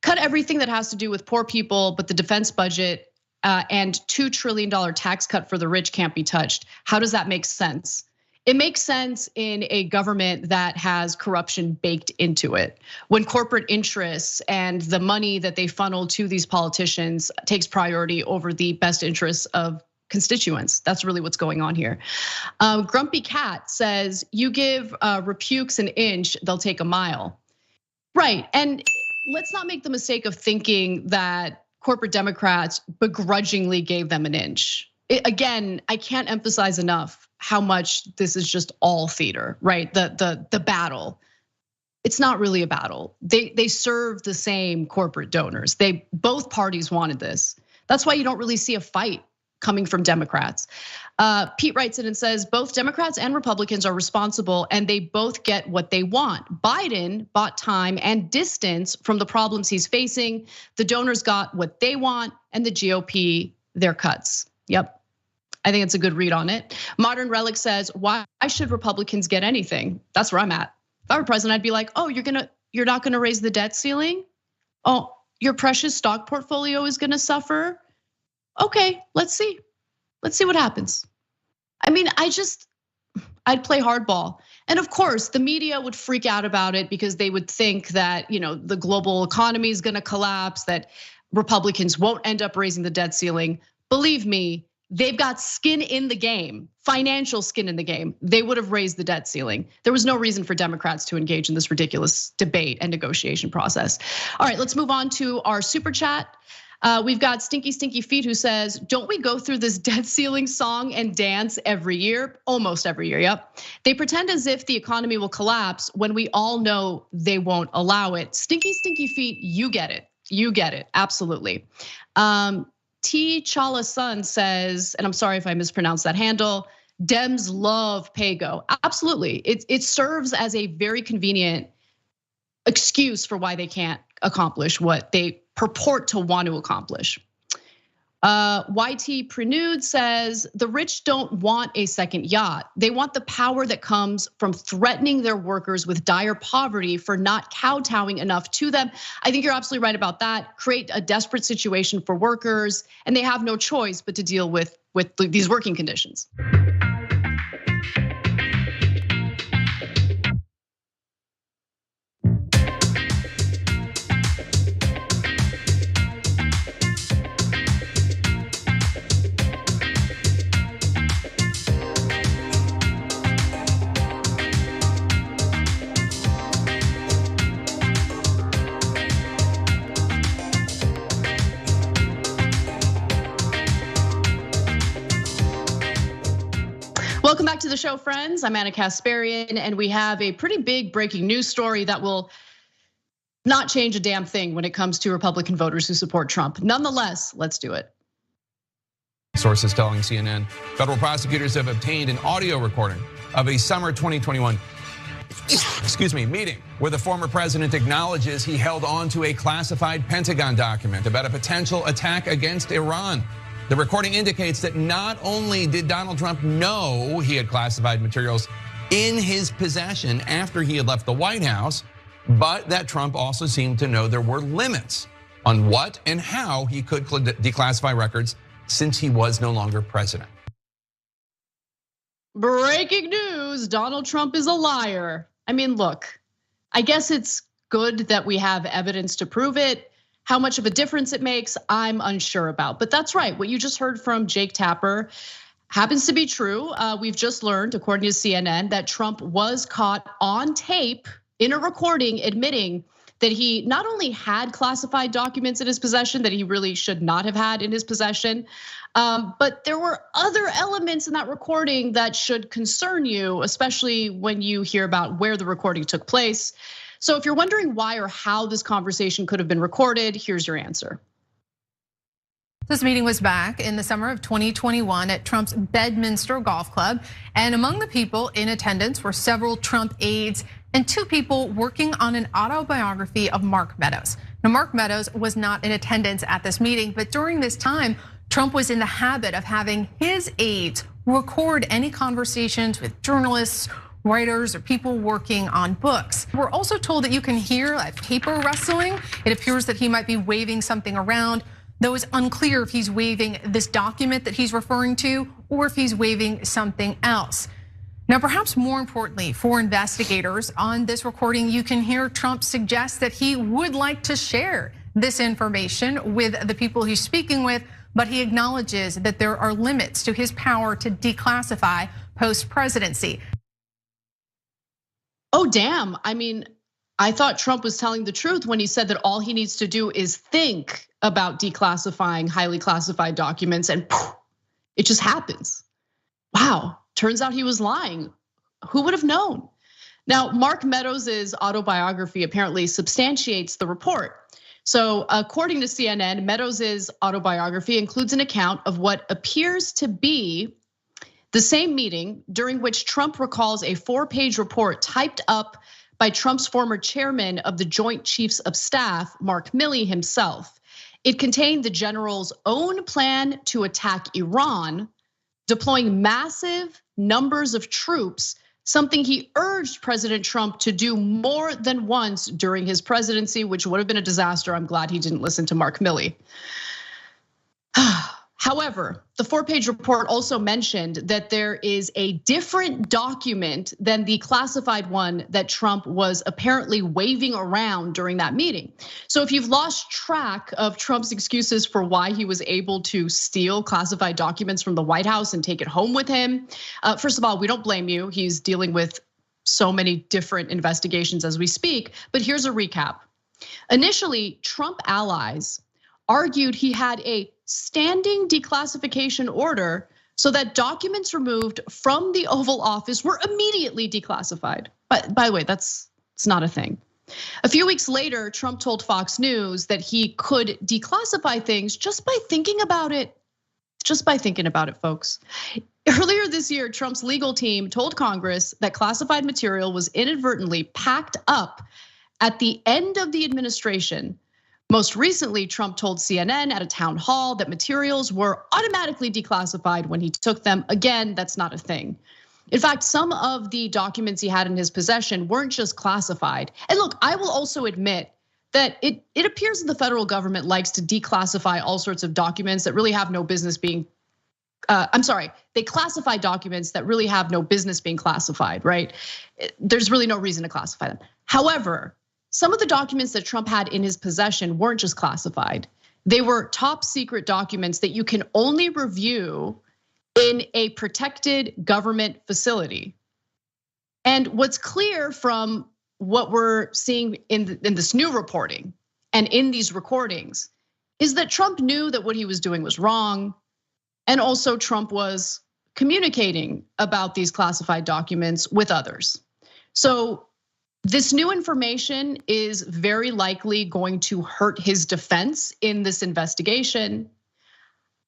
cut everything that has to do with poor people, but the defense budget and $2 trillion tax cut for the rich can't be touched. How does that make sense? It makes sense in a government that has corruption baked into it. When corporate interests and the money that they funnel to these politicians takes priority over the best interests of constituents. That's really what's going on here. Grumpy Cat says, you give repukes an inch, they'll take a mile. Right, and let's not make the mistake of thinking that corporate Democrats begrudgingly gave them an inch. Again, I can't emphasize enough how much this is just all theater, right? The battle. It's not really a battle. They serve the same corporate donors. Both parties wanted this. That's why you don't really see a fight coming from Democrats. Pete writes in and says, both Democrats and Republicans are responsible and they both get what they want. Biden bought time and distance from the problems he's facing. The donors got what they want and the GOP, their cuts. Yep. I think it's a good read on it. Modern Relic says, why should Republicans get anything? That's where I'm at. If I were president, I'd be like, oh, you're not gonna raise the debt ceiling? Oh, your precious stock portfolio is gonna suffer? Okay, let's see. Let's see what happens. I mean, I'd play hardball. And of course, the media would freak out about it because they would think that, the global economy is gonna collapse, that Republicans won't end up raising the debt ceiling. Believe me, they've got skin in the game, financial skin in the game. They would have raised the debt ceiling. There was no reason for Democrats to engage in this ridiculous debate and negotiation process. All right, let's move on to our super chat. We've got Stinky Feet who says, don't we go through this debt ceiling song and dance every year? Almost every year, yep. They pretend as if the economy will collapse when we all know they won't allow it. Stinky Feet, you get it. You get it, absolutely. T. Chala Sun says, and I'm sorry if I mispronounced that handle, Dems love pay-go. Absolutely, it serves as a very convenient excuse for why they can't accomplish what they purport to want to accomplish. YT Prenude says, the rich don't want a second yacht. They want the power that comes from threatening their workers with dire poverty for not kowtowing enough to them. I think you're absolutely right about that. Create a desperate situation for workers, and they have no choice but to deal with these working conditions. Welcome back to the show, friends. I'm Anna Kasparian, and we have a pretty big breaking news story that will not change a damn thing when it comes to Republican voters who support Trump. Nonetheless, let's do it. Sources telling CNN, federal prosecutors have obtained an audio recording of a summer 2021 meeting where the former president acknowledges he held on to a classified Pentagon document about a potential attack against Iran. The recording indicates that not only did Donald Trump know he had classified materials in his possession after he had left the White House, but that Trump also seemed to know there were limits on what and how he could declassify records since he was no longer president. Breaking news, Donald Trump is a liar. I mean, look, I guess it's good that we have evidence to prove it. How much of a difference it makes, I'm unsure about. But that's right, what you just heard from Jake Tapper happens to be true. We've just learned, according to CNN, that Trump was caught on tape in a recording admitting that he not only had classified documents in his possession that he really should not have had in his possession, but there were other elements in that recording that should concern you, especially when you hear about where the recording took place. So if you're wondering why or how this conversation could have been recorded, here's your answer. This meeting was back in the summer of 2021 at Trump's Bedminster Golf Club. And among the people in attendance were several Trump aides and two people working on an autobiography of Mark Meadows. Now, Mark Meadows was not in attendance at this meeting, but during this time, Trump was in the habit of having his aides record any conversations with journalists, writers, or people working on books. We're also told that you can hear like paper rustling. It appears that he might be waving something around, though it's unclear if he's waving this document that he's referring to or if he's waving something else. Now, perhaps more importantly for investigators, on this recording, you can hear Trump suggest that he would like to share this information with the people he's speaking with, but he acknowledges that there are limits to his power to declassify post-presidency. Oh, damn. I mean, I thought Trump was telling the truth when he said that all he needs to do is think about declassifying highly classified documents and poof, it just happens. Wow, turns out he was lying. Who would have known? Now, Mark Meadows' autobiography apparently substantiates the report. So according to CNN, Meadows' autobiography includes an account of what appears to be the same meeting during which Trump recalls a 4-page report typed up by Trump's former chairman of the Joint Chiefs of Staff, Mark Milley himself. It contained the general's own plan to attack Iran, deploying massive numbers of troops, something he urged President Trump to do more than once during his presidency, which would have been a disaster. I'm glad he didn't listen to Mark Milley. However, the 4-page report also mentioned that there is a different document than the classified one that Trump was apparently waving around during that meeting. So if you've lost track of Trump's excuses for why he was able to steal classified documents from the White House and take it home with him, first of all, we don't blame you. He's dealing with so many different investigations as we speak, but here's a recap. Initially, Trump allies argued he had a standing declassification order so that documents removed from the Oval Office were immediately declassified. But by the way, it's not a thing. A few weeks later, Trump told Fox News that he could declassify things just by thinking about it. Just by thinking about it, folks. Earlier this year, Trump's legal team told Congress that classified material was inadvertently packed up at the end of the administration. Most recently, Trump told CNN at a town hall that materials were automatically declassified when he took them. Again, that's not a thing. In fact, some of the documents he had in his possession weren't just classified. And look, I will also admit that it appears that the federal government likes to declassify all sorts of documents that really have no business being, they classify documents that really have no business being classified, right? There's really no reason to classify them. However, some of the documents that Trump had in his possession weren't just classified. They were top secret documents that you can only review in a protected government facility. And what's clear from what we're seeing in this new reporting and in these recordings is that Trump knew that what he was doing was wrong. And also Trump was communicating about these classified documents with others. So this new information is very likely going to hurt his defense in this investigation.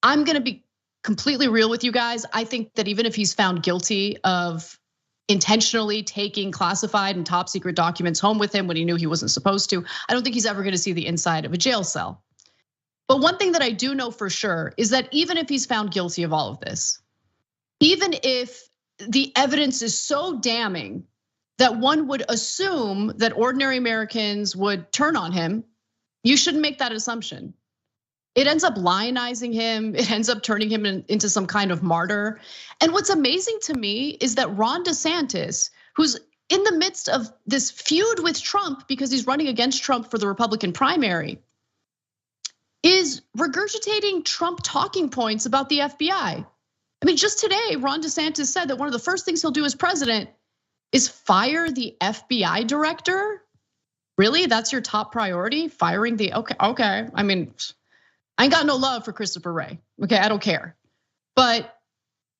I'm gonna be completely real with you guys. I think that even if he's found guilty of intentionally taking classified and top secret documents home with him when he knew he wasn't supposed to, I don't think he's ever gonna see the inside of a jail cell. But one thing that I do know for sure is that even if he's found guilty of all of this, even if the evidence is so damning that one would assume that ordinary Americans would turn on him, you shouldn't make that assumption. It ends up lionizing him. It ends up turning him into some kind of martyr. And what's amazing to me is that Ron Desantis, who's in the midst of this feud with Trump because he's running against Trump for the Republican primary, is regurgitating Trump talking points about the FBI. I mean, just today, Ron DeSantis said that one of the first things he'll do as president is fire the FBI director. Really, that's your top priority? Firing the, okay. I mean, I ain't got no love for Christopher Wray, okay, I don't care. But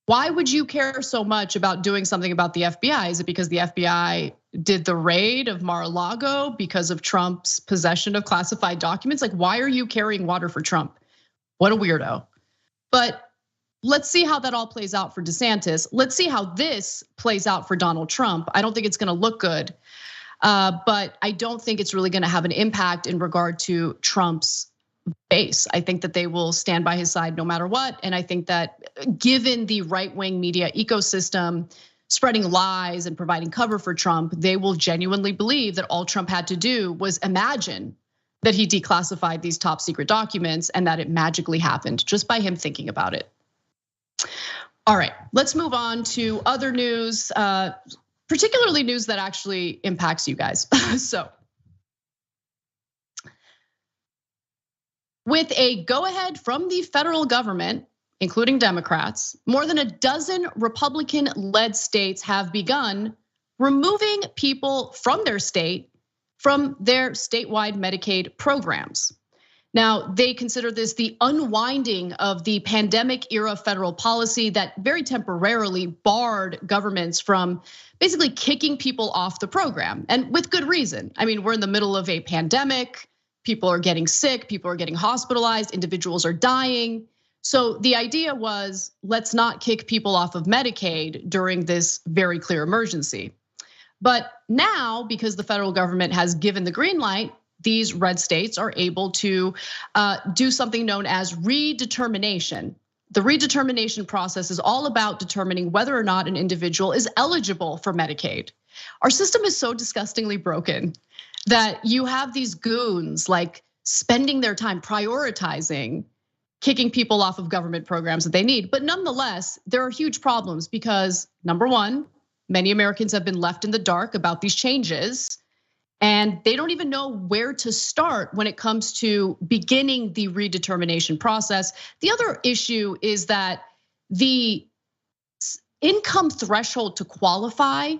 why would you care so much about doing something about the FBI? Is it because the FBI did the raid of Mar-a-Lago because of Trump's possession of classified documents? Like, why are you carrying water for Trump? What a weirdo. But let's see how that all plays out for DeSantis. Let's see how this plays out for Donald Trump. I don't think it's gonna look good, but I don't think it's really gonna have an impact in regard to Trump's base. I think that they will stand by his side no matter what. And I think that given the right-wing media ecosystem spreading lies and providing cover for Trump, they will genuinely believe that all Trump had to do was imagine that he declassified these top secret documents and that it magically happened just by him thinking about it. All right, let's move on to other news, particularly news that actually impacts you guys. So, with a go-ahead from the federal government, including Democrats, more than a dozen Republican-led states have begun removing people from their state from their statewide Medicaid programs. Now, they consider this the unwinding of the pandemic era federal policy that very temporarily barred governments from basically kicking people off the program, and with good reason. I mean, we're in the middle of a pandemic, people are getting sick, people are getting hospitalized, individuals are dying. So the idea was, let's not kick people off of Medicaid during this very clear emergency. But now, because the federal government has given the green light, these red states are able to do something known as redetermination. The redetermination process is all about determining whether or not an individual is eligible for Medicaid. Our system is so disgustingly broken that you have these goons like spending their time prioritizing kicking people off of government programs that they need. But nonetheless, there are huge problems because number one, many Americans have been left in the dark about these changes. And they don't even know where to start when it comes to beginning the redetermination process. The other issue is that the income threshold to qualify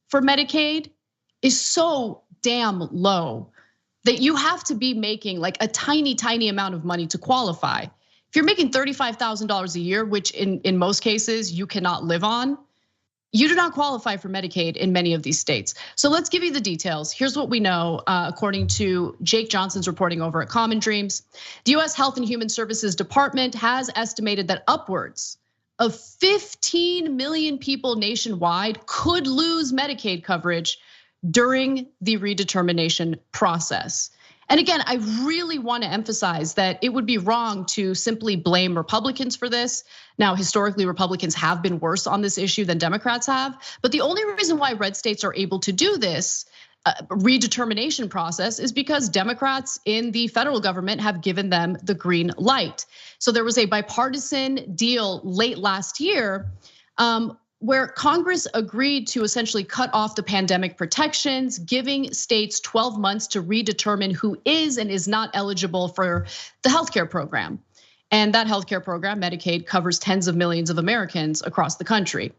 for Medicaid is so damn low that you have to be making like a tiny, tiny amount of money to qualify. If you're making $35,000 a year, which in most cases you cannot live on, you do not qualify for Medicaid in many of these states. So let's give you the details. Here's what we know, according to Jake Johnson's reporting over at Common Dreams. The US Health and Human Services Department has estimated that upwards of 15 million people nationwide could lose Medicaid coverage during the redetermination process. And again, I really want to emphasize that it would be wrong to simply blame Republicans for this. Now, historically, Republicans have been worse on this issue than Democrats have. But the only reason why red states are able to do this redetermination process is because Democrats in the federal government have given them the green light. So there was a bipartisan deal late last year where Congress agreed to essentially cut off the pandemic protections, giving states 12 months to redetermine who is and is not eligible for the healthcare program. And that healthcare program, Medicaid, covers tens of millions of Americans across the country.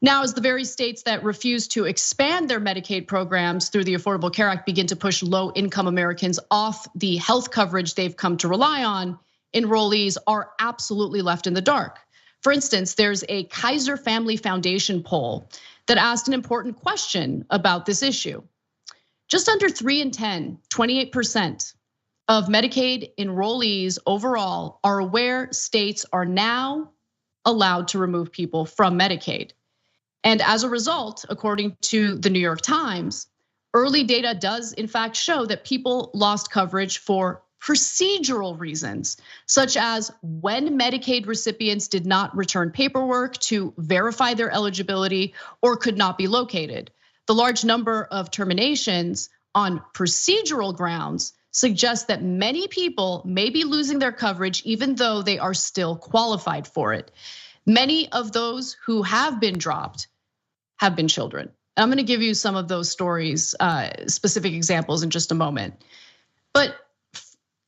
Now, as the very states that refuse to expand their Medicaid programs through the Affordable Care Act begin to push low-income Americans off the health coverage they've come to rely on, enrollees are absolutely left in the dark. For instance, there's a Kaiser Family Foundation poll that asked an important question about this issue. Just under 3 in 10, 28% of Medicaid enrollees overall are aware states are now allowed to remove people from Medicaid. And as a result, according to the New York Times, early data does in fact show that people lost coverage for procedural reasons, such as when Medicaid recipients did not return paperwork to verify their eligibility or could not be located. The large number of terminations on procedural grounds suggests that many people may be losing their coverage even though they are still qualified for it. Many of those who have been dropped have been children. I'm gonna give you some of those stories, specific examples in just a moment. But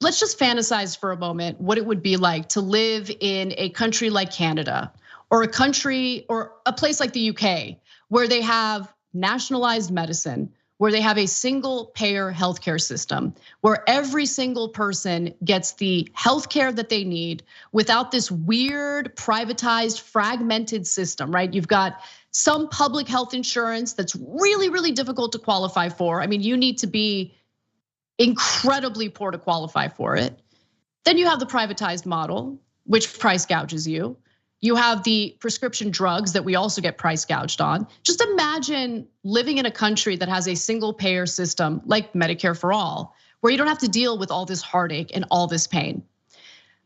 let's just fantasize for a moment what it would be like to live in a country like Canada or a country or a place like the UK where they have nationalized medicine, where they have a single payer healthcare system, where every single person gets the healthcare that they need without this weird, privatized, fragmented system, right? You've got some public health insurance that's really, really difficult to qualify for. I mean, you need to be incredibly poor to qualify for it. Then you have the privatized model, which price gouges you. You have the prescription drugs that we also get price gouged on. Just imagine living in a country that has a single payer system like Medicare for all, where you don't have to deal with all this heartache and all this pain.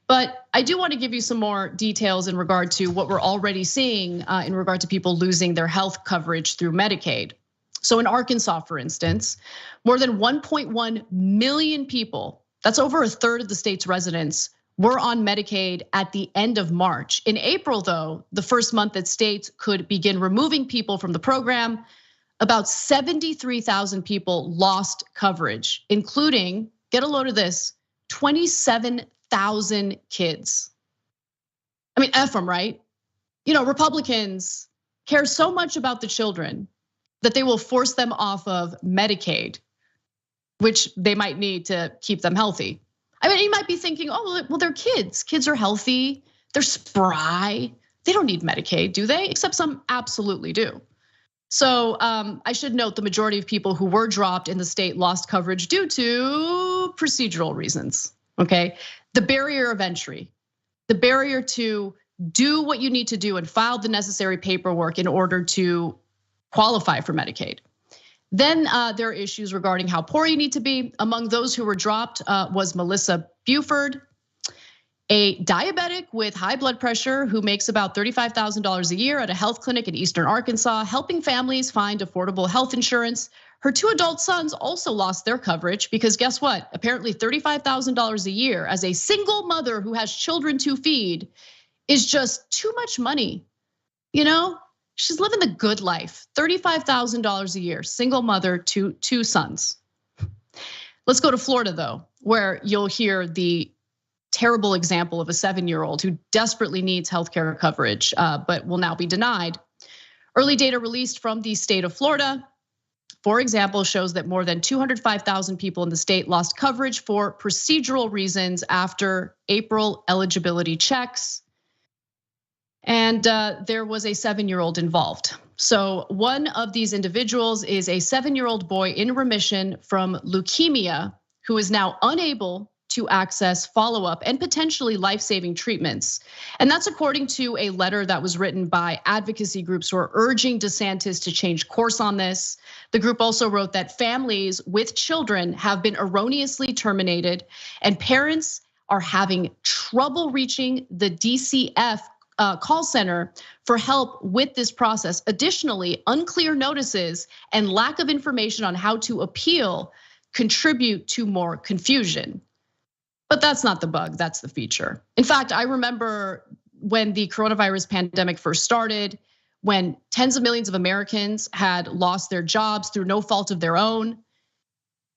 But I do want to give you some more details in regard to what we're already seeing in regard to people losing their health coverage through Medicaid. So in Arkansas, for instance, more than 1.1 million people, that's over a third of the state's residents, were on Medicaid at the end of March. In April, though, the first month that states could begin removing people from the program, about 73,000 people lost coverage, including, get a load of this, 27,000 kids. I mean, F them, right? You know, Republicans care so much about the children that they will force them off of Medicaid. which they might need to keep them healthy. I mean, you might be thinking, oh, well, they're kids. Kids are healthy, they're spry. They don't need Medicaid, do they? Except some absolutely do. So I should note the majority of people who were dropped in the state lost coverage due to procedural reasons, okay? The barrier of entry, the barrier to do what you need to do and file the necessary paperwork in order to qualify for Medicaid. Then there are issues regarding how poor you need to be. Among those who were dropped was Melissa Buford, a diabetic with high blood pressure who makes about $35,000 a year at a health clinic in Eastern Arkansas, helping families find affordable health insurance. Her 2 adult sons also lost their coverage because guess what? Apparently $35,000 a year as a single mother who has children to feed is just too much money. You know, she's living the good life. $35,000 a year, single mother, two sons. Let's go to Florida though, where you'll hear the terrible example of a 7-year-old who desperately needs healthcare coverage, but will now be denied. Early data released from the state of Florida, for example, shows that more than 205,000 people in the state lost coverage for procedural reasons after April eligibility checks. And there was a 7-year-old involved. So one of these individuals is a 7-year-old boy in remission from leukemia who is now unable to access follow-up and potentially life-saving treatments. And that's according to a letter that was written by advocacy groups who are urging Desantis to change course on this. The group also wrote that families with children have been erroneously terminated and parents are having trouble reaching the DCF call center for help with this process. Additionally, unclear notices and lack of information on how to appeal contribute to more confusion. But that's not the bug, that's the feature. In fact, I remember when the coronavirus pandemic first started, when tens of millions of Americans had lost their jobs through no fault of their own.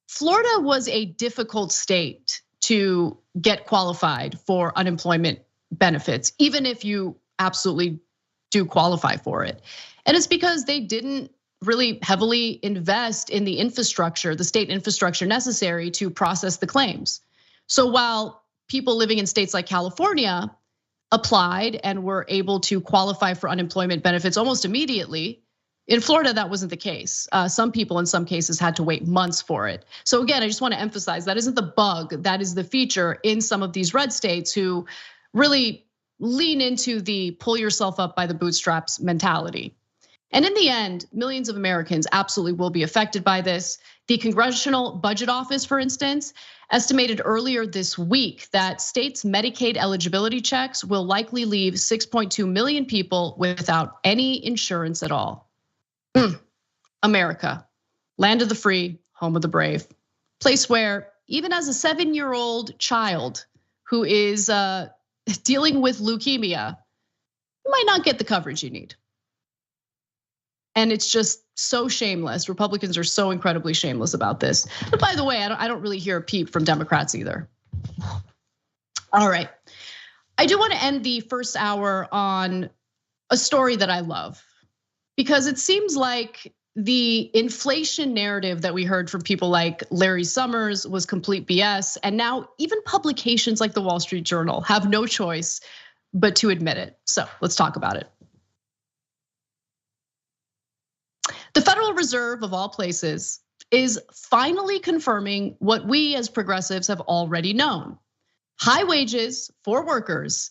Florida was a difficult state to get qualified for unemployment benefits, even if you absolutely do qualify for it. And it's because they didn't really heavily invest in the infrastructure, the state infrastructure necessary to process the claims. So while people living in states like California applied and were able to qualify for unemployment benefits almost immediately, in Florida, that wasn't the case. Some people in some cases had to wait months for it. So again, I just want to emphasize that isn't the bug, that is the feature in some of these red states who really lean into the pull yourself up by the bootstraps mentality. And in the end, millions of Americans absolutely will be affected by this. The Congressional Budget Office, for instance, estimated earlier this week that states' Medicaid eligibility checks will likely leave 6.2 million people without any insurance at all. America, land of the free, home of the brave. Place where even as a 7-year-old child who is dealing with leukemia, you might not get the coverage you need. And it's just so shameless. Republicans are so incredibly shameless about this. But by the way, I don't really hear a peep from Democrats either. All right, I do want to end the first hour on a story that I love, because it seems like the inflation narrative that we heard from people like Larry Summers was complete BS. And now even publications like the Wall Street Journal have no choice but to admit it. So let's talk about it. The Federal Reserve, of all places, is finally confirming what we as progressives have already known. High wages for workers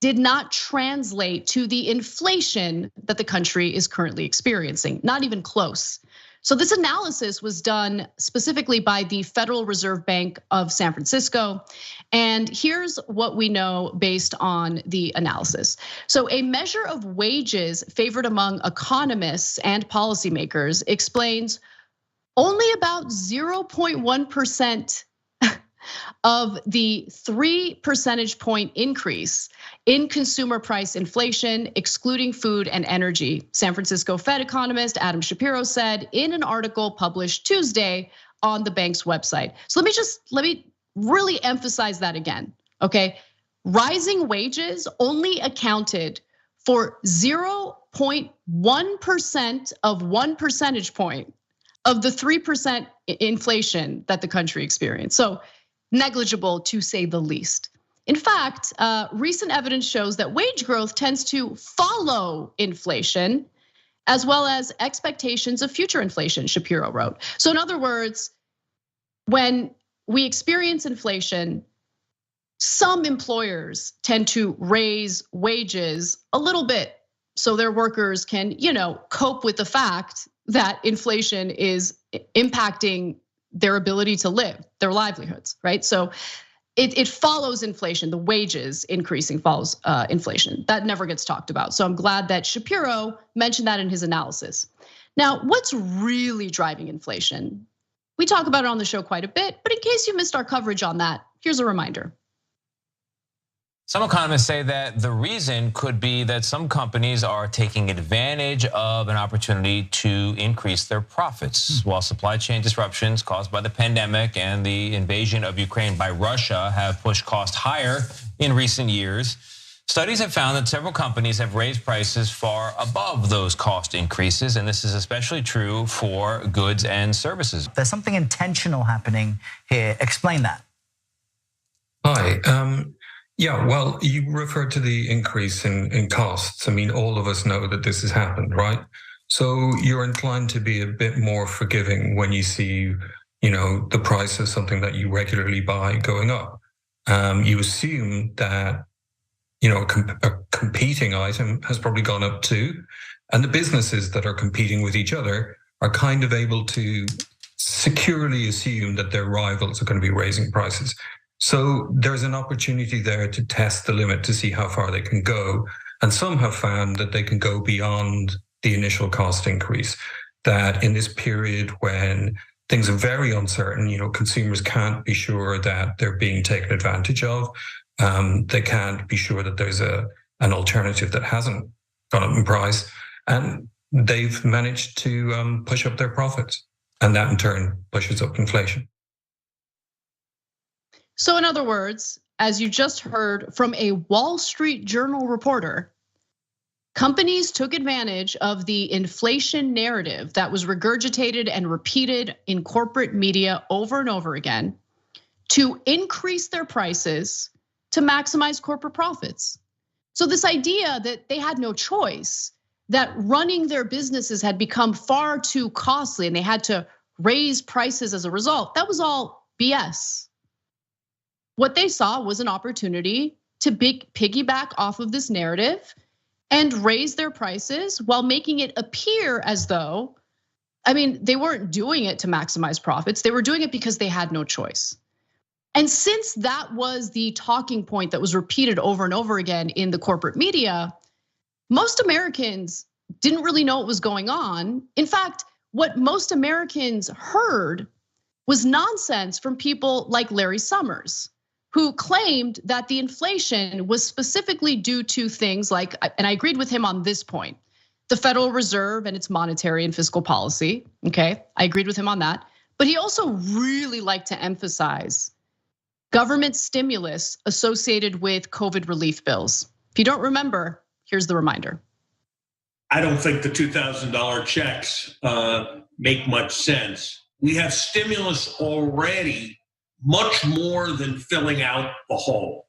did not translate to the inflation that the country is currently experiencing, not even close. So this analysis was done specifically by the Federal Reserve Bank of San Francisco. And here's what we know based on the analysis. So a measure of wages favored among economists and policymakers explains only about 0.1% of the 3 percentage point increase in consumer price inflation, excluding food and energy. San Francisco Fed economist Adam Shapiro said in an article published Tuesday on the bank's website. So let me really emphasize that again, okay? Rising wages only accounted for 0.1% of 1 percentage point of the 3% inflation that the country experienced. So negligible to say the least. In fact, recent evidence shows that wage growth tends to follow inflation, as well as expectations of future inflation, Shapiro wrote. So in other words, when we experience inflation, some employers tend to raise wages a little bit so their workers can, cope with the fact that inflation is impacting their ability to live, their livelihoods, right? So it follows inflation. The wages increasing follows inflation. That never gets talked about. So I'm glad that Shapiro mentioned that in his analysis. Now, what's really driving inflation? We talk about it on the show quite a bit, but in case you missed our coverage on that, here's a reminder. Some economists say that the reason could be that some companies are taking advantage of an opportunity to increase their profits. While supply chain disruptions caused by the pandemic and the invasion of Ukraine by Russia have pushed costs higher in recent years, studies have found that several companies have raised prices far above those cost increases, and this is especially true for goods and services. There's something intentional happening here. Explain that. Hi. Yeah, well, you referred to the increase in costs. I mean, all of us know that this has happened, right? So you're inclined to be a bit more forgiving when you see, the price of something that you regularly buy going up. You assume that, a competing item has probably gone up too. And the businesses that are competing with each other are kind of able to securely assume that their rivals are going to be raising prices. So there's an opportunity there to test the limit to see how far they can go. And some have found that they can go beyond the initial cost increase, that in this period when things are very uncertain, consumers can't be sure that they're being taken advantage of. They can't be sure that there's an alternative that hasn't gone up in price. And they've managed to push up their profits. And that in turn pushes up inflation. So in other words, as you just heard from a Wall Street Journal reporter, companies took advantage of the inflation narrative that was regurgitated and repeated in corporate media over and over again to increase their prices to maximize corporate profits. So this idea that they had no choice, that running their businesses had become far too costly and they had to raise prices as a result, that was all BS. What they saw was an opportunity to piggyback off of this narrative and raise their prices while making it appear as though, they weren't doing it to maximize profits. They were doing it because they had no choice. And since that was the talking point that was repeated over and over again in the corporate media, most Americans didn't really know what was going on. In fact, what most Americans heard was nonsense from people like Larry Summers, who claimed that the inflation was specifically due to things like, and I agreed with him on this point, the Federal Reserve and its monetary and fiscal policy, okay? I agreed with him on that. But he also really liked to emphasize government stimulus associated with COVID relief bills. If you don't remember, here's the reminder. I don't think the $2,000 checks make much sense. We have stimulus already, much more than filling out the hole.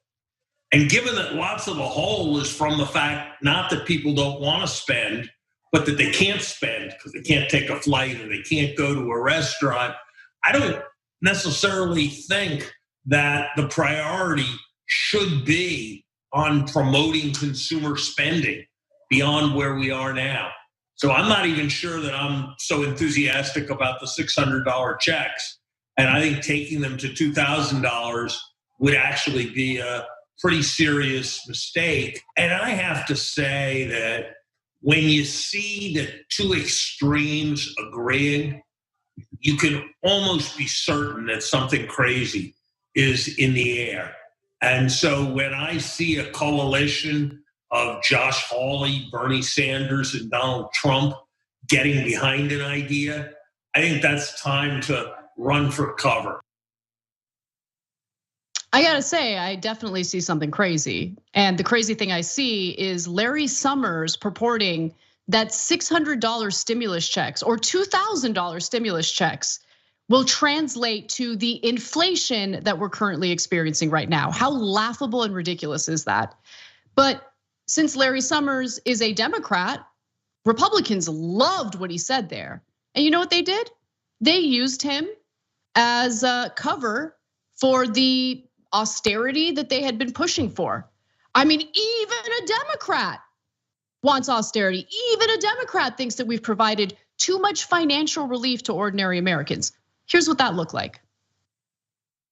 And given that lots of the hole is from the fact, not that people don't want to spend, but that they can't spend because they can't take a flight or they can't go to a restaurant, I don't necessarily think that the priority should be on promoting consumer spending beyond where we are now. So I'm not even sure that I'm so enthusiastic about the $600 checks. And I think taking them to $2,000 would actually be a pretty serious mistake. And I have to say that when you see the two extremes agreeing, you can almost be certain that something crazy is in the air. And so when I see a coalition of Josh Hawley, Bernie Sanders, and Donald Trump getting behind an idea, I think that's time to run for cover. I gotta say, I definitely see something crazy. And the crazy thing I see is Larry Summers purporting that $600 stimulus checks or $2,000 stimulus checks will translate to the inflation that we're currently experiencing right now. How laughable and ridiculous is that? But since Larry Summers is a Democrat, Republicans loved what he said there. And you know what they did? They used him as a cover for the austerity that they had been pushing for. I mean, even a Democrat wants austerity. Even a Democrat thinks that we've provided too much financial relief to ordinary Americans. Here's what that looked like.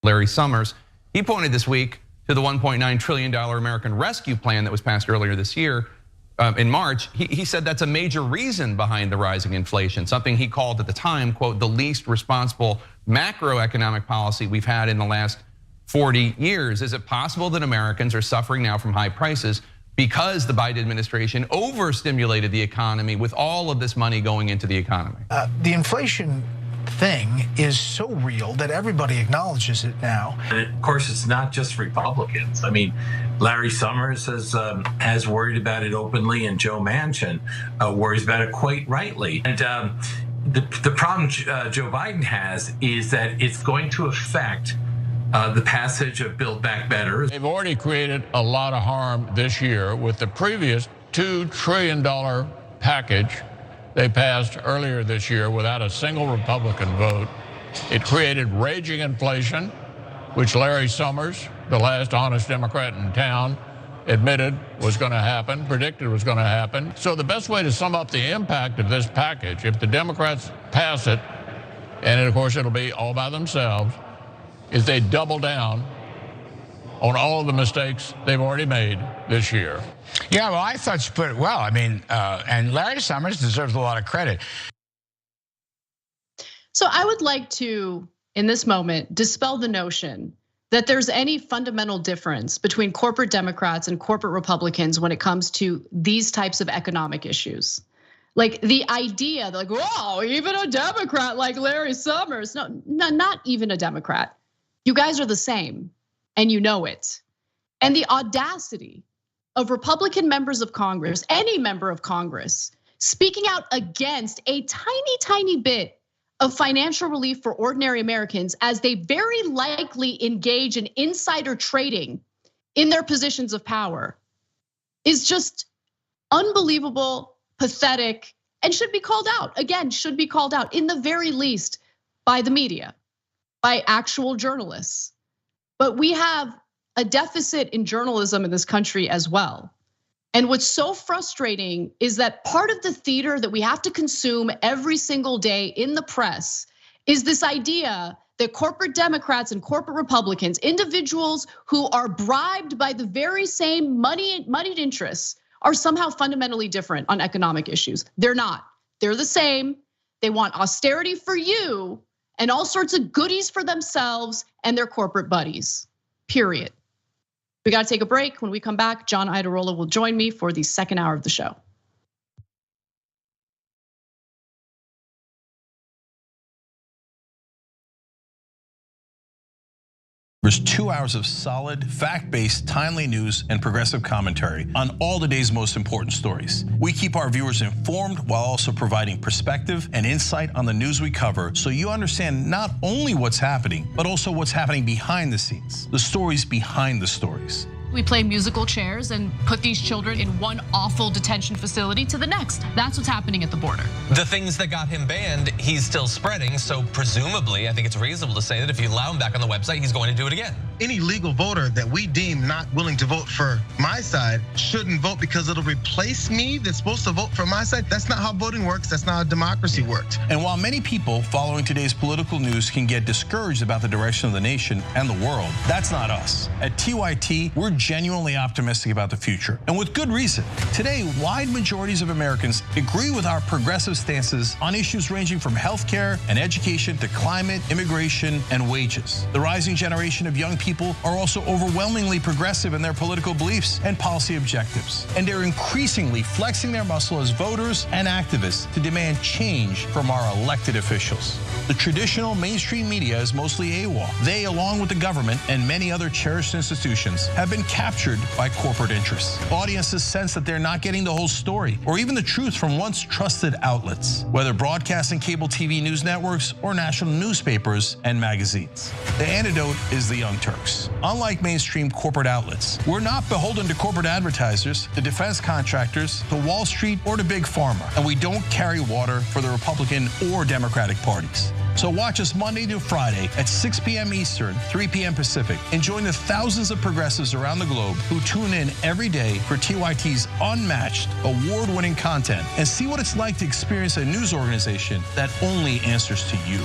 Larry Summers, he pointed this week to the $1.9 trillion American Rescue Plan that was passed earlier this year. In March, he said that's a major reason behind the rising inflation, something he called at the time, quote, the least responsible macroeconomic policy we've had in the last 40 years. Is it possible that Americans are suffering now from high prices because the Biden administration overstimulated the economy with all of this money going into the economy? The inflation thing is so real that everybody acknowledges it now. And of course, it's not just Republicans. I mean, Larry Summers has worried about it openly, and Joe Manchin worries about it quite rightly. And the problem Joe Biden has is that it's going to affect the passage of Build Back Better. They've already created a lot of harm this year with the previous $2 trillion package they passed earlier this year without a single Republican vote. It created raging inflation, which Larry Summers, the last honest Democrat in town, admitted was going to happen, predicted was going to happen. So the best way to sum up the impact of this package, if the Democrats pass it, and of course it'll be all by themselves, is they double down on all of the mistakes they've already made this year. Yeah, well, I thought you put it well. I mean, and Larry Summers deserves a lot of credit. So I would like to, in this moment, dispel the notion that there's any fundamental difference between corporate Democrats and corporate Republicans when it comes to these types of economic issues. Like the idea, like, whoa, even a Democrat like Larry Summers. No, not even a Democrat. You guys are the same, and you know it. And the audacity of Republican members of Congress, any member of Congress, speaking out against a tiny, tiny bit of financial relief for ordinary Americans as they very likely engage in insider trading in their positions of power is just unbelievable, pathetic, and should be called out. Again, should be called out in the very least by the media, by actual journalists. But we have a deficit in journalism in this country as well. And what's so frustrating is that part of the theater that we have to consume every single day in the press is this idea that corporate Democrats and corporate Republicans, individuals who are bribed by the very same moneyed interests, are somehow fundamentally different on economic issues. They're not. They're the same. They want austerity for you and all sorts of goodies for themselves and their corporate buddies, period. We got to take a break. When we come back, John Iadarola will join me for the second hour of the show. There's 2 hours of solid, fact-based, timely news and progressive commentary on all today's most important stories. We keep our viewers informed while also providing perspective and insight on the news we cover, so you understand not only what's happening, but also what's happening behind the scenes, the stories behind the stories. We play musical chairs and put these children in one awful detention facility to the next. That's what's happening at the border. The things that got him banned, he's still spreading. So presumably, I think it's reasonable to say that if you allow him back on the website, he's going to do it again. Any legal voter that we deem not willing to vote for my side shouldn't vote because it'll replace me that's supposed to vote for my side. That's not how voting works. That's not how democracy works. And while many people following today's political news can get discouraged about the direction of the nation and the world, that's not us. At TYT, we're genuinely optimistic about the future, and with good reason. Today, wide majorities of Americans agree with our progressive stances on issues ranging from healthcare and education to climate, immigration, and wages. The rising generation of young people people are also overwhelmingly progressive in their political beliefs and policy objectives. And they're increasingly flexing their muscle as voters and activists to demand change from our elected officials. The traditional mainstream media is mostly AWOL. They, along with the government and many other cherished institutions, have been captured by corporate interests. Audiences sense that they're not getting the whole story or even the truth from once trusted outlets, whether broadcast and cable TV news networks or national newspapers and magazines. The antidote is the Young Turks. Unlike mainstream corporate outlets, we're not beholden to corporate advertisers, to defense contractors, to Wall Street, or to Big Pharma, and we don't carry water for the Republican or Democratic parties. So watch us Monday through Friday at 6 p.m. Eastern, 3 p.m. Pacific, and join the thousands of progressives around the globe who tune in every day for TYT's unmatched, award-winning content and see what it's like to experience a news organization that only answers to you.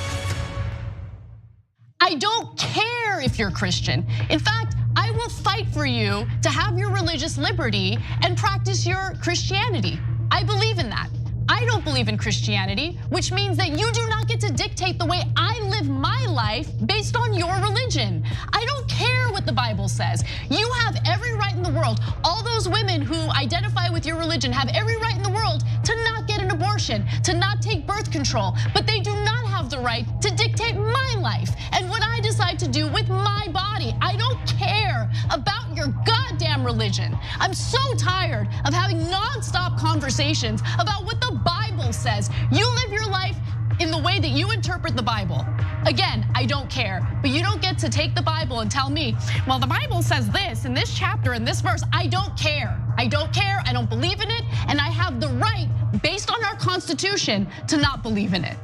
I don't care if you're Christian. In fact, I will fight for you to have your religious liberty and practice your Christianity. I believe in that. I don't believe in Christianity, which means that you do not get to dictate the way I live my life based on your religion. I don't care what the Bible says. You have every right in the world. All those women who identify with your religion have every right in the world to not get an abortion, to not take birth control, but they do not have the right to dictate my life and what I decide to do with my body. I don't care about your goddamn religion. I'm so tired of having nonstop conversations about what the Bible says. You live your life in the way that you interpret the Bible. Again, I don't care, but you don't get to take the Bible and tell me, well, the Bible says this in this chapter, in this verse. I don't care. I don't care, I don't believe in it, and I have the right, based on our Constitution, to not believe in it.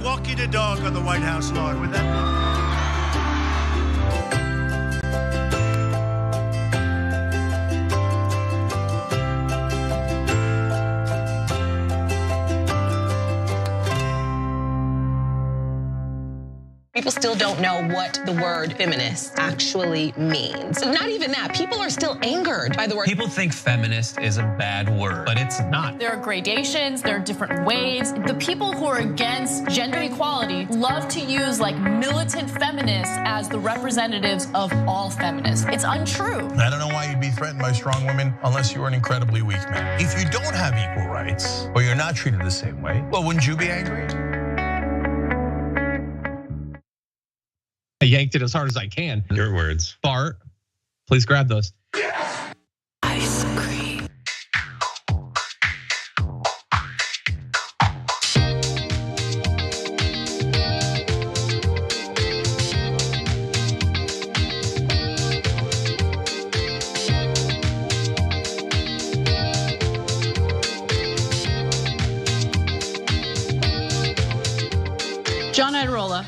Walking the dog on the White House lawn, would that be? People still don't know what the word feminist actually means. Not even that, people are still angered by the word. People think feminist is a bad word, but it's not. There are gradations, there are different ways. The people who are against gender equality love to use like militant feminists as the representatives of all feminists. It's untrue. I don't know why you'd be threatened by strong women unless you were an incredibly weak man. If you don't have equal rights, or you're not treated the same way, well, wouldn't you be angry? I yanked it as hard as I can. Your words. Bart, please grab those. Ice cream. John Iadarola,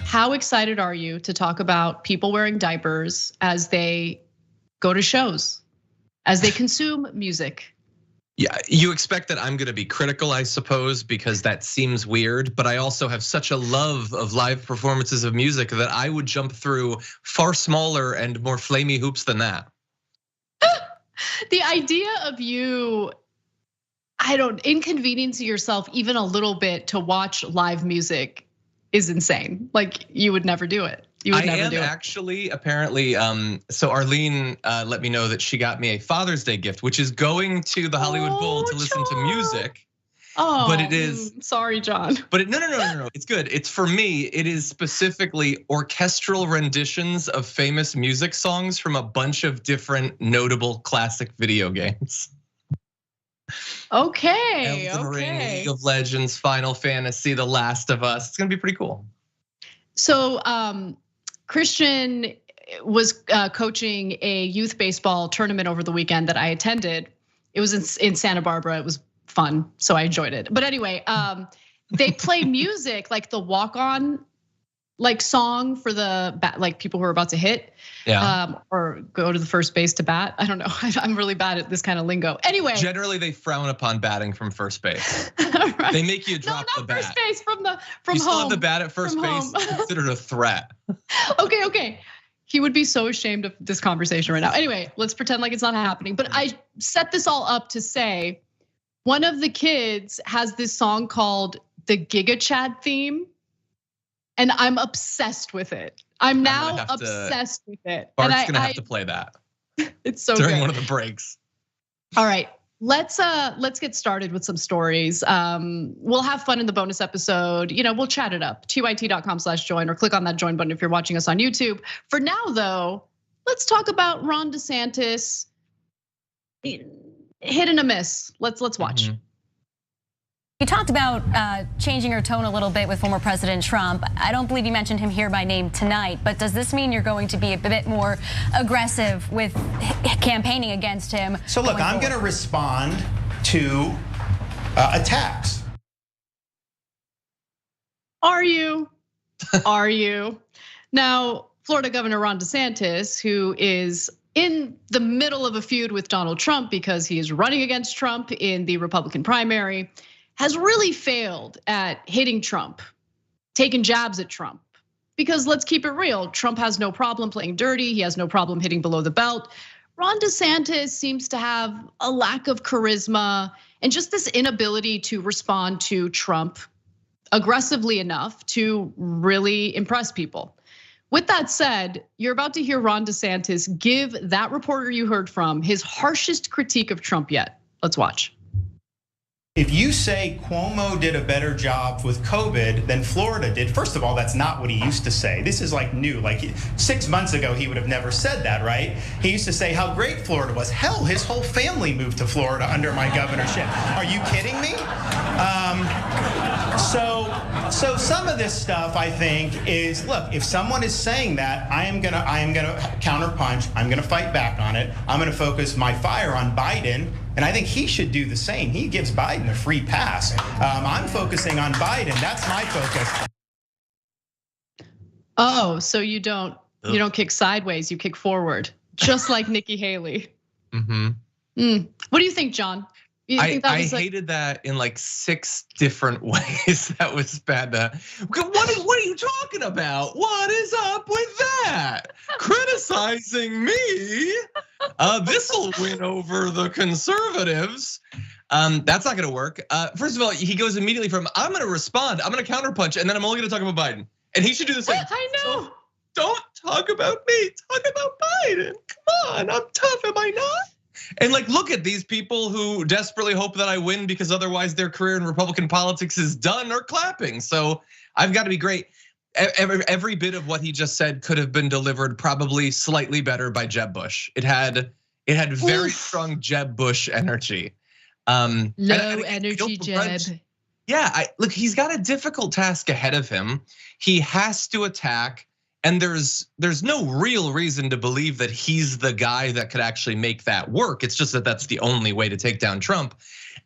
how excited are you to talk about people wearing diapers as they go to shows, as they consume music? Yeah, you expect that I'm gonna be critical, I suppose, because that seems weird, but I also have such a love of live performances of music that I would jump through far smaller and more flamey hoops than that. The idea of you, inconveniencing yourself even a little bit to watch live music is insane. Like, you would never do it. You would never do it. Actually, apparently, so Arlene let me know that she got me a Father's Day gift, which is going to the Hollywood Bowl to listen to music. Oh, but it is. Sorry, John. But no. It's good. It's for me. It is specifically orchestral renditions of famous music songs from a bunch of different notable classic video games. Okay. Elden Ring, League of Legends, Final Fantasy, The Last of Us. It's gonna be pretty cool. So Christian was coaching a youth baseball tournament over the weekend that I attended. It was in Santa Barbara. It was fun, so I enjoyed it. But anyway, they play music like the walk-on like song for the like people who are about to hit, or go to the first base to bat. I don't know. I'm really bad at this kind of lingo. Anyway, generally they frown upon batting from first base. Right. They make you drop the bat. First base from you home. Still have the bat at first base. It's considered a threat. Okay. He would be so ashamed of this conversation right now. Anyway, let's pretend like it's not happening. But I set this all up to say, one of the kids has this song called the Giga Chad theme, and I'm obsessed with it. I'm now obsessed with it. Bart's gonna have to play that. It's so during good. one of the breaks. All right, let's get started with some stories. We'll have fun in the bonus episode. We'll chat it up. tyt.com/join or click on that join button if you're watching us on YouTube. For now, though, let's talk about Ron DeSantis. Hit and a miss. Let's watch. You talked about changing your tone a little bit with former President Trump. I don't believe you mentioned him here by name tonight, but does this mean you're going to be a bit more aggressive with campaigning against him? So look, I'm going to respond to attacks. Are you? Are you? Now, Florida Governor Ron DeSantis, who is in the middle of a feud with Donald Trump because he is running against Trump in the Republican primary, has really failed at hitting Trump, taking jabs at Trump. Because let's keep it real, Trump has no problem playing dirty. He has no problem hitting below the belt. Ron DeSantis seems to have a lack of charisma and just this inability to respond to Trump aggressively enough to really impress people. With that said, you're about to hear Ron DeSantis give that reporter you heard from his harshest critique of Trump yet. Let's watch. If you say Cuomo did a better job with COVID than Florida did, first of all, that's not what he used to say. This is like new, like 6 months ago, he would have never said that, right? He used to say how great Florida was. Hell, his whole family moved to Florida under my governorship. Are you kidding me? So some of this stuff I think is, look, if someone is saying that, I am gonna counterpunch, I'm gonna fight back on it. I'm gonna focus my fire on Biden. And I think he should do the same. He gives Biden a free pass. I'm focusing on Biden. That's my focus. Oh, so you don't kick sideways, you kick forward, just like Nikki Haley. Mm-hmm. What do you think, John? You think that was hated that in like 6 different ways. That was bad. What are you talking about? What is up with that? Criticizing me? This'll win over the conservatives. That's not gonna work. First of all, he goes immediately from I'm gonna respond, I'm gonna counterpunch, and then I'm only gonna talk about Biden. And he should do the same. I know. So don't talk about me, talk about Biden. Come on, I'm tough, am I not? And like, look at these people who desperately hope that I win because otherwise their career in Republican politics is done or clapping. So I've got to be great. Every bit of what he just said could have been delivered probably slightly better by Jeb Bush. It had very strong Jeb Bush energy. Low energy Jeb. Yeah, look, he's got a difficult task ahead of him. He has to attack. And there's no real reason to believe that he's the guy that could actually make that work. It's just that that's the only way to take down Trump.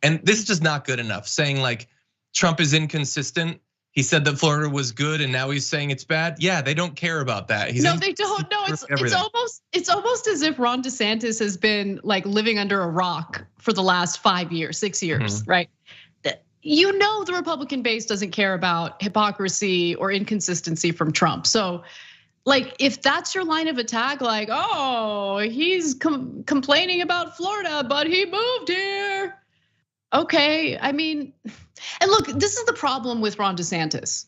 And this is just not good enough. Saying like Trump is inconsistent. He said that Florida was good and now he's saying it's bad. Yeah, they don't care about that. No, they don't. No, it's almost as if Ron DeSantis has been like living under a rock for the last 5 years, 6 years, right? You know the Republican base doesn't care about hypocrisy or inconsistency from Trump. So like, if that's your line of attack, like, oh, he's complaining about Florida, but he moved here. Okay, I mean, and look, this is the problem with Ron DeSantis.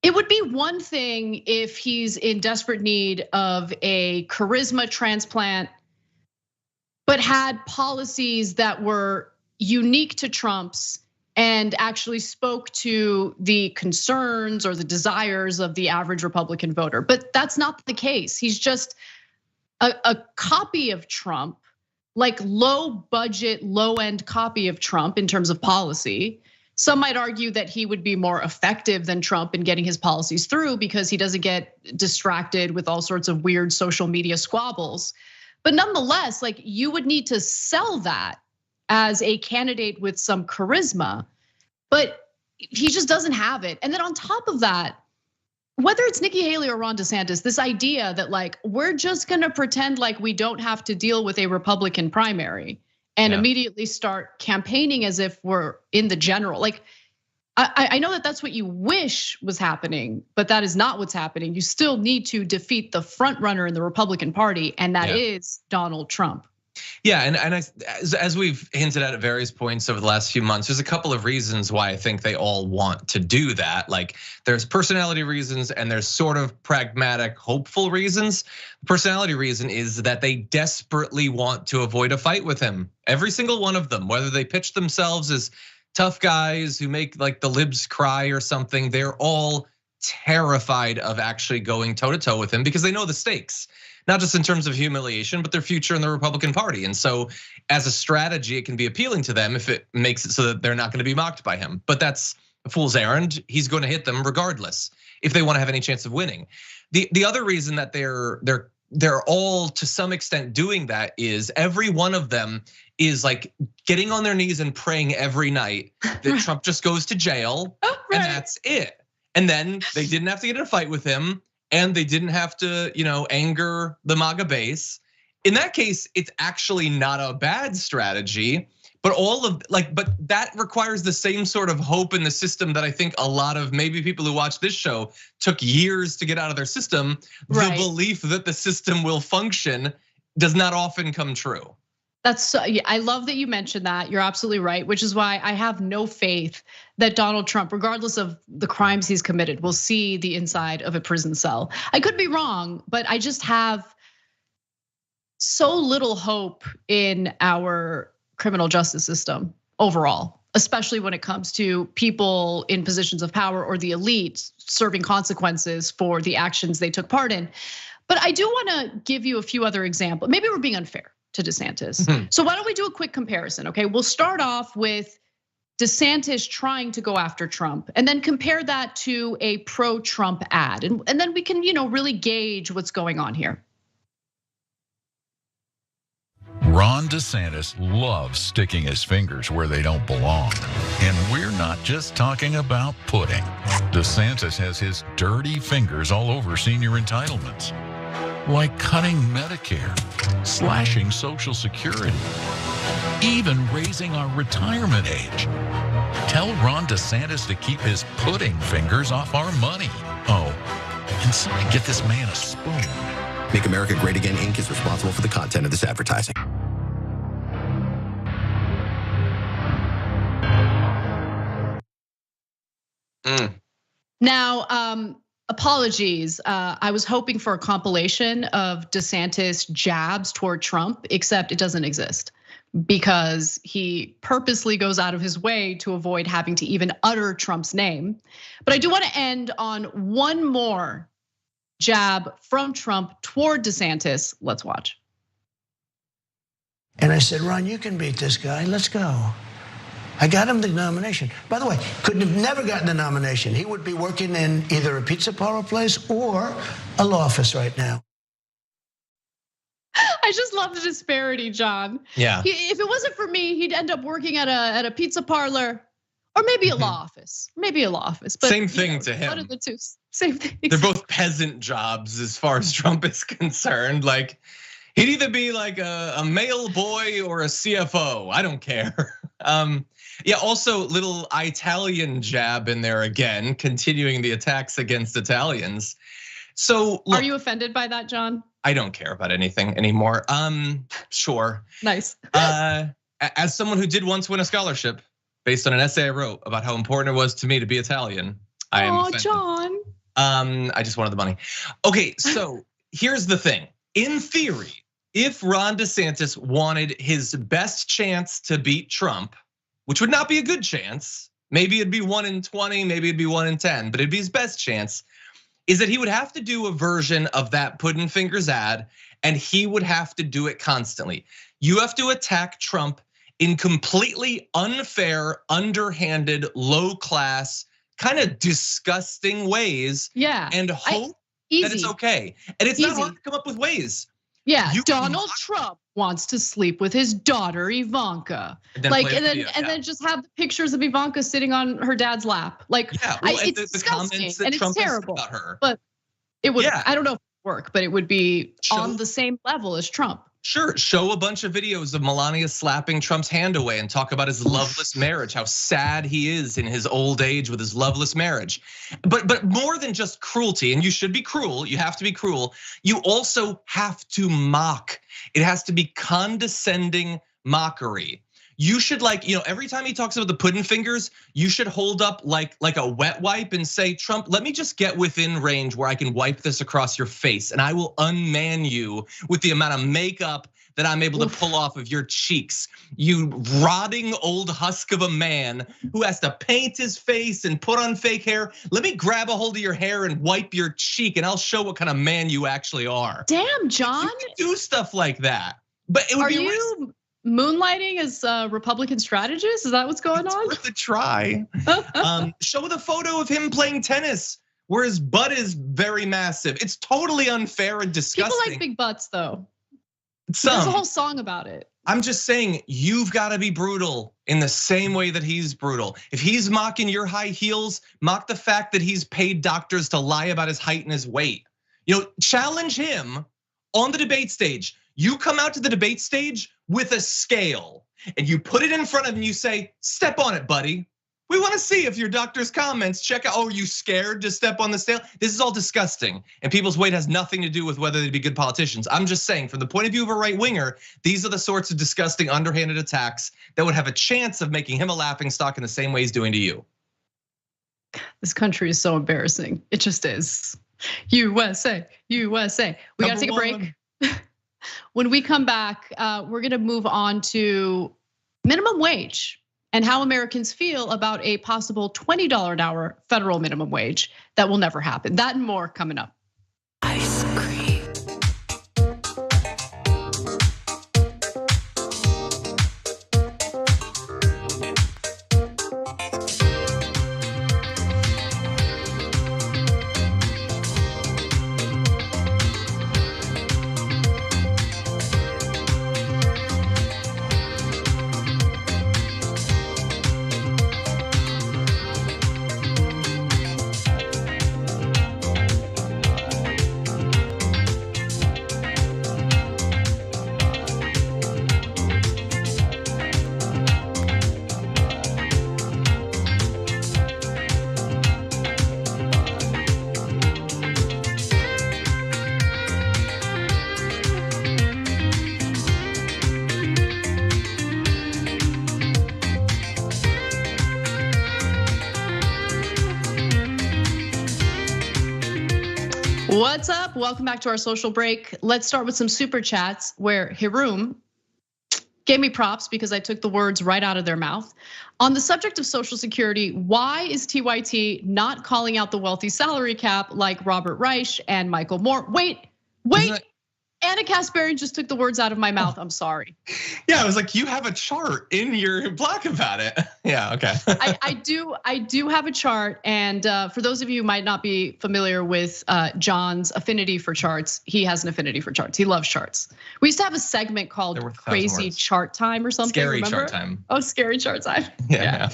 It would be one thing if he's in desperate need of a charisma transplant, but had policies that were unique to Trump's and actually spoke to the concerns or the desires of the average Republican voter. But that's not the case. He's just a copy of Trump, like low budget, low end copy of Trump in terms of policy. Some might argue that he would be more effective than Trump in getting his policies through because he doesn't get distracted with all sorts of weird social media squabbles. But nonetheless, like you would need to sell that as a candidate with some charisma, but he just doesn't have it. And then on top of that, whether it's Nikki Haley or Ron DeSantis, this idea that like, we're just gonna pretend like we don't have to deal with a Republican primary and immediately start campaigning as if we're in the general. Like, I know that that's what you wish was happening, but that is not what's happening. You still need to defeat the front runner in the Republican Party, and that is Donald Trump. Yeah, and as we've hinted at various points over the last few months, there's a couple of reasons why I think they all want to do that. Like there's personality reasons and there's sort of pragmatic, hopeful reasons. The personality reason is that they desperately want to avoid a fight with him. Every single one of them, whether they pitch themselves as tough guys who make like the libs cry or something, they're all terrified of actually going toe to toe with him because they know the stakes. Not just in terms of humiliation, but their future in the Republican Party. And so as a strategy, it can be appealing to them if it makes it so that they're not going to be mocked by him. But that's a fool's errand. He's going to hit them regardless if they want to have any chance of winning. The other reason that they're all to some extent doing that is every one of them is like getting on their knees and praying every night that Trump just goes to jail and that's it. And then they didn't have to get in a fight with him. And they didn't have to, anger the MAGA base. In that case, it's actually not a bad strategy, but but that requires the same sort of hope in the system that I think a lot of maybe people who watch this show took years to get out of their system. Right. The belief that the system will function does not often come true. I love that you mentioned that. You're absolutely right, which is why I have no faith that Donald Trump, regardless of the crimes he's committed, will see the inside of a prison cell. I could be wrong, but I just have so little hope in our criminal justice system overall, especially when it comes to people in positions of power or the elite serving consequences for the actions they took part in. But I do want to give you a few other examples. Maybe we're being unfair to DeSantis. So why don't we do a quick comparison, okay? We'll start off with DeSantis trying to go after Trump and then compare that to a pro-Trump ad. And then we can, really gauge what's going on here. Ron DeSantis loves sticking his fingers where they don't belong. And we're not just talking about pudding. DeSantis has his dirty fingers all over senior entitlements. Like cutting Medicare, slashing Social Security, even raising our retirement age. Tell Ron DeSantis to keep his pudding fingers off our money. Oh, and somebody get this man a spoon. Make America Great Again, Inc. is responsible for the content of this advertising. Now, apologies. I was hoping for a compilation of DeSantis jabs toward Trump, except it doesn't exist because he purposely goes out of his way to avoid having to even utter Trump's name. But I do want to end on one more jab from Trump toward DeSantis. Let's watch. And I said, Ron, you can beat this guy. Let's go. I got him the nomination. By the way, couldn't have never gotten the nomination. He would be working in either a pizza parlor place or a law office right now. I just love the disparity, John. Yeah. If it wasn't for me, he'd end up working at a pizza parlor or maybe a law office. Maybe a law office. But same thing to him. One of the two, same thing. They're both peasant jobs as far as Trump is concerned. Like he'd either be like a mail boy or a CFO. I don't care. Yeah, also little Italian jab in there again, continuing the attacks against Italians. So look, are you offended by that, John? I don't care about anything anymore. Sure. Nice. As someone who did once win a scholarship based on an essay I wrote about how important it was to me to be Italian, I am offended. John. I just wanted the money. Okay, so here's the thing. In theory, if Ron DeSantis wanted his best chance to beat Trump, which would not be a good chance, maybe it'd be 1 in 20, maybe it'd be 1 in 10, but it'd be his best chance, is that he would have to do a version of that pudding fingers ad, and he would have to do it constantly. You have to attack Trump in completely unfair, underhanded, low class, kind of disgusting ways. Yeah. And hope that it's okay. And it's not hard to come up with ways. Yeah, Donald Trump wants to sleep with his daughter Ivanka. And then just have the pictures of Ivanka sitting on her dad's lap. Like, it's disgusting and it's terrible. About her. But it would, I don't know if it would work, but it would be on the same level as Trump. Sure, show a bunch of videos of Melania slapping Trump's hand away and talk about his loveless marriage, how sad he is in his old age with his loveless marriage. But more than just cruelty, and you should be cruel, you have to be cruel, you also have to mock. It has to be condescending mockery. You should every time he talks about the pudding fingers, you should hold up like a wet wipe and say, Trump, let me just get within range where I can wipe this across your face and I will unman you with the amount of makeup that I'm able to pull off of your cheeks. You rotting old husk of a man who has to paint his face and put on fake hair. Let me grab a hold of your hair and wipe your cheek and I'll show what kind of man you actually are. Damn, John. You can do stuff like that. But it would be you moonlighting as a Republican strategist? Is that what's going on? Worth a try. Show the photo of him playing tennis where his butt is very massive. It's totally unfair and disgusting. People like big butts though. There's a whole song about it. I'm just saying, you've got to be brutal in the same way that he's brutal. If he's mocking your high heels, mock the fact that he's paid doctors to lie about his height and his weight. Challenge him on the debate stage. You come out to the debate stage with a scale and you put it in front of him and you say, step on it, buddy. We want to see if your doctor's comments check out, oh, are you scared to step on the scale? This is all disgusting. And people's weight has nothing to do with whether they'd be good politicians. I'm just saying, from the point of view of a right winger, these are the sorts of disgusting underhanded attacks that would have a chance of making him a laughingstock in the same way he's doing to you. This country is so embarrassing. It just is. USA, USA. We gotta take a break. When we come back, we're gonna move on to minimum wage and how Americans feel about a possible $20 an hour federal minimum wage that will never happen. That and more coming up. Ice cream. What's up? Welcome back to our social break. Let's start with some super chats where Hiroom gave me props because I took the words right out of their mouth. On the subject of Social Security, why is TYT not calling out the wealthy salary cap like Robert Reich and Michael Moore? Wait. Anna Kasparian just took the words out of my mouth. I'm sorry. Yeah, I was like, you have a chart in your blog about it. Yeah, okay. I do have a chart, and for those of you who might not be familiar with John's affinity for charts, he has an affinity for charts. He loves charts. We used to have a segment called Crazy Chart Time or something. Scary remember? Chart Time. Oh, Scary Chart Time. Yeah.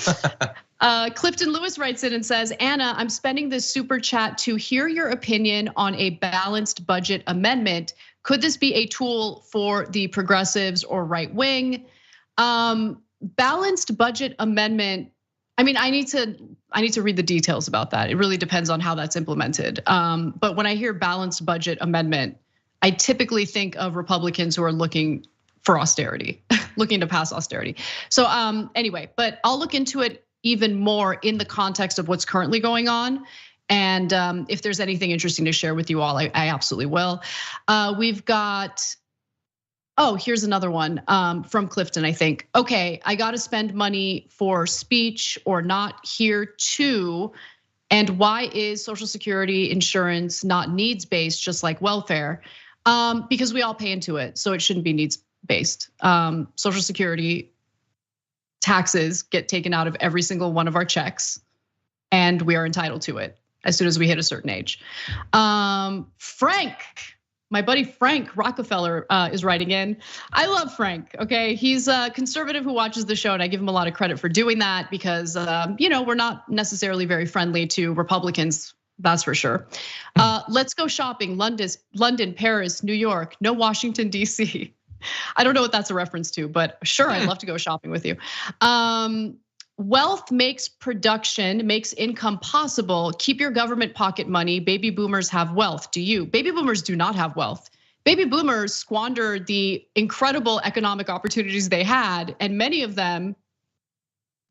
Clifton Lewis writes in and says, Anna, I'm spending this super chat to hear your opinion on a balanced budget amendment. Could this be a tool for the progressives or right wing? Balanced budget amendment. I mean, I need to read the details about that. It really depends on how that's implemented. But when I hear balanced budget amendment, I typically think of Republicans who are looking for austerity, looking to pass austerity. So anyway, but I'll look into it even more in the context of what's currently going on. And if there's anything interesting to share with you all, I absolutely will. We've got, here's another one from Clifton, I think. Okay, I gotta spend money for speech or not here too. And why is Social Security insurance not needs-based, just like welfare? Because we all pay into it, so it shouldn't be needs-based. Social Security taxes get taken out of every single one of our checks, and we are entitled to it as soon as we hit a certain age. Frank, my buddy Frank Rockefeller is writing in. I love Frank, okay? He's a conservative who watches the show, and I give him a lot of credit for doing that because we're not necessarily very friendly to Republicans, that's for sure. Let's go shopping, London, Paris, New York, no Washington, DC. I don't know what that's a reference to, but sure, I'd love to go shopping with you. Wealth makes production, makes income possible. Keep your government pocket money. Baby boomers have wealth. Do you? Baby boomers do not have wealth. Baby boomers squandered the incredible economic opportunities they had, and many of them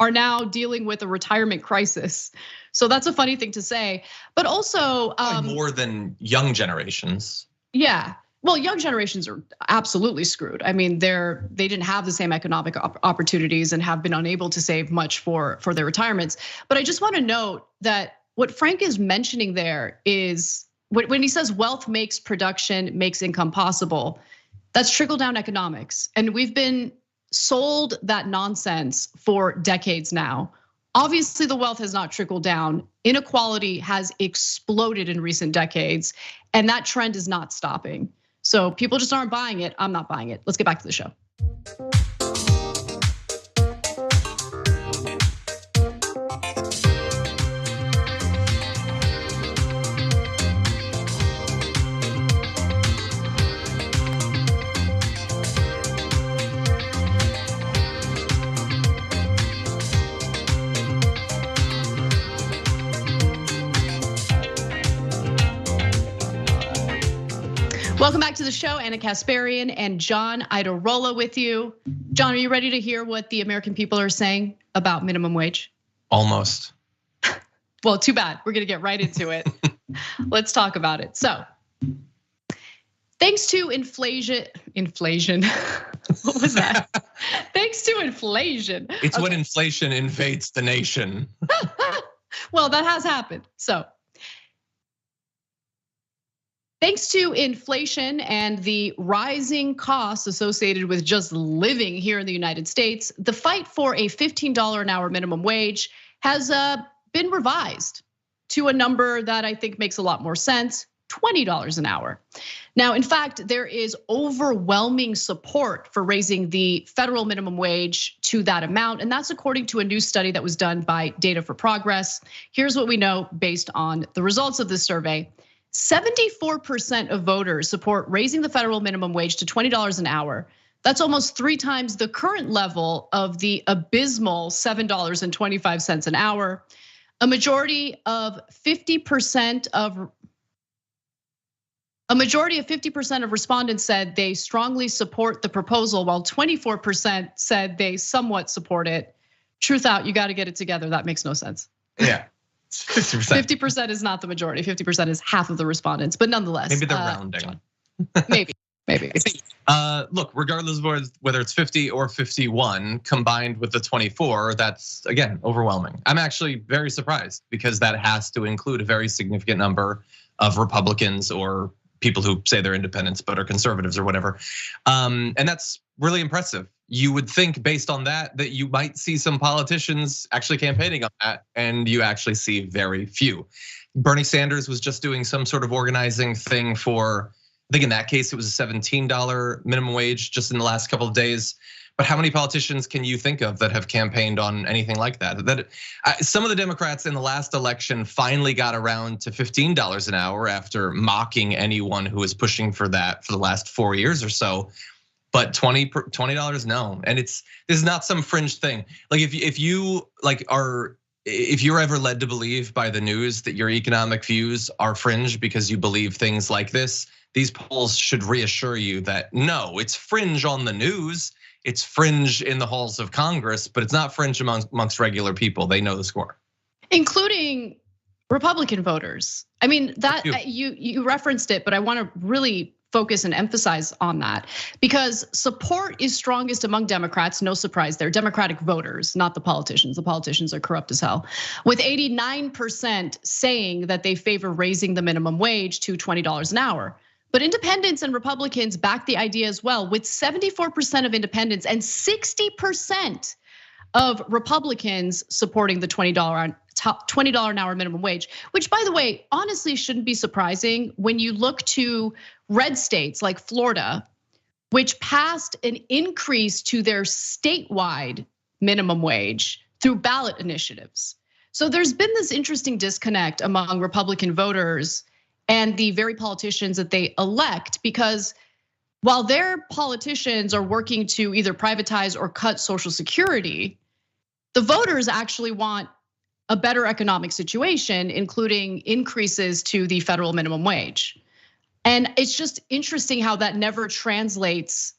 are now dealing with a retirement crisis. So that's a funny thing to say, but also more than young generations. Yeah. Well, young generations are absolutely screwed. I mean, they didn't have the same economic opportunities and have been unable to save much for their retirements. But I just want to note that what Frank is mentioning there is when he says wealth makes production, makes income possible, that's trickle down economics. And we've been sold that nonsense for decades now. Obviously, the wealth has not trickled down. Inequality has exploded in recent decades, and that trend is not stopping. So people just aren't buying it. I'm not buying it. Let's get back to the show. Welcome back to the show. Anna Kasparian and John Iadarola with you. John, are you ready to hear what the American people are saying about minimum wage? Almost. Well, too bad. We're gonna get right into it. Let's talk about it. So, thanks to inflation. What was that? Thanks to inflation. It's when inflation invades the nation. Well, that has happened. So, thanks to inflation and the rising costs associated with just living here in the United States, the fight for a $15 an hour minimum wage has been revised to a number that I think makes a lot more sense, $20 an hour. Now, in fact, there is overwhelming support for raising the federal minimum wage to that amount, and that's according to a new study that was done by Data for Progress. Here's what we know based on the results of this survey. 74% of voters support raising the federal minimum wage to $20 an hour. That's almost 3 times the current level of the abysmal $7.25 an hour. A majority of 50% of respondents said they strongly support the proposal, while 24% said they somewhat support it. Truth out, you got to get it together. That makes no sense. Yeah. 50% is not the majority. 50% is half of the respondents, but nonetheless. Maybe they're rounding. Maybe. Look, regardless of whether it's 50 or 51 combined with the 24, that's again overwhelming. I'm actually very surprised because that has to include a very significant number of Republicans or people who say they're independents but are conservatives or whatever. And that's really impressive. You would think based on that you might see some politicians actually campaigning on that, and you actually see very few. Bernie Sanders was just doing some sort of organizing thing for, I think in that case it was a $17 minimum wage just in the last couple of days. But how many politicians can you think of that have campaigned on anything like that? Some of the Democrats in the last election finally got around to $15 an hour after mocking anyone who was pushing for that for the last 4 years or so. But $20, no, and this is not some fringe thing. Like if you're ever led to believe by the news that your economic views are fringe because you believe things like this, these polls should reassure you that no, it's fringe on the news, it's fringe in the halls of Congress, but it's not fringe amongst regular people. They know the score, including Republican voters. I mean, that you referenced it, but I want to really focus and emphasize on that because support is strongest among Democrats. No surprise there. Democratic voters, not the politicians. The politicians are corrupt as hell. With 89% saying that they favor raising the minimum wage to $20 an hour. But independents and Republicans back the idea as well, with 74% of independents and 60% of Republicans supporting the $20 an hour minimum wage, which by the way, honestly shouldn't be surprising when you look to red states like Florida, which passed an increase to their statewide minimum wage through ballot initiatives. So there's been this interesting disconnect among Republican voters and the very politicians that they elect, because while their politicians are working to either privatize or cut Social Security, the voters actually want a better economic situation, including increases to the federal minimum wage. And it's just interesting how that never translates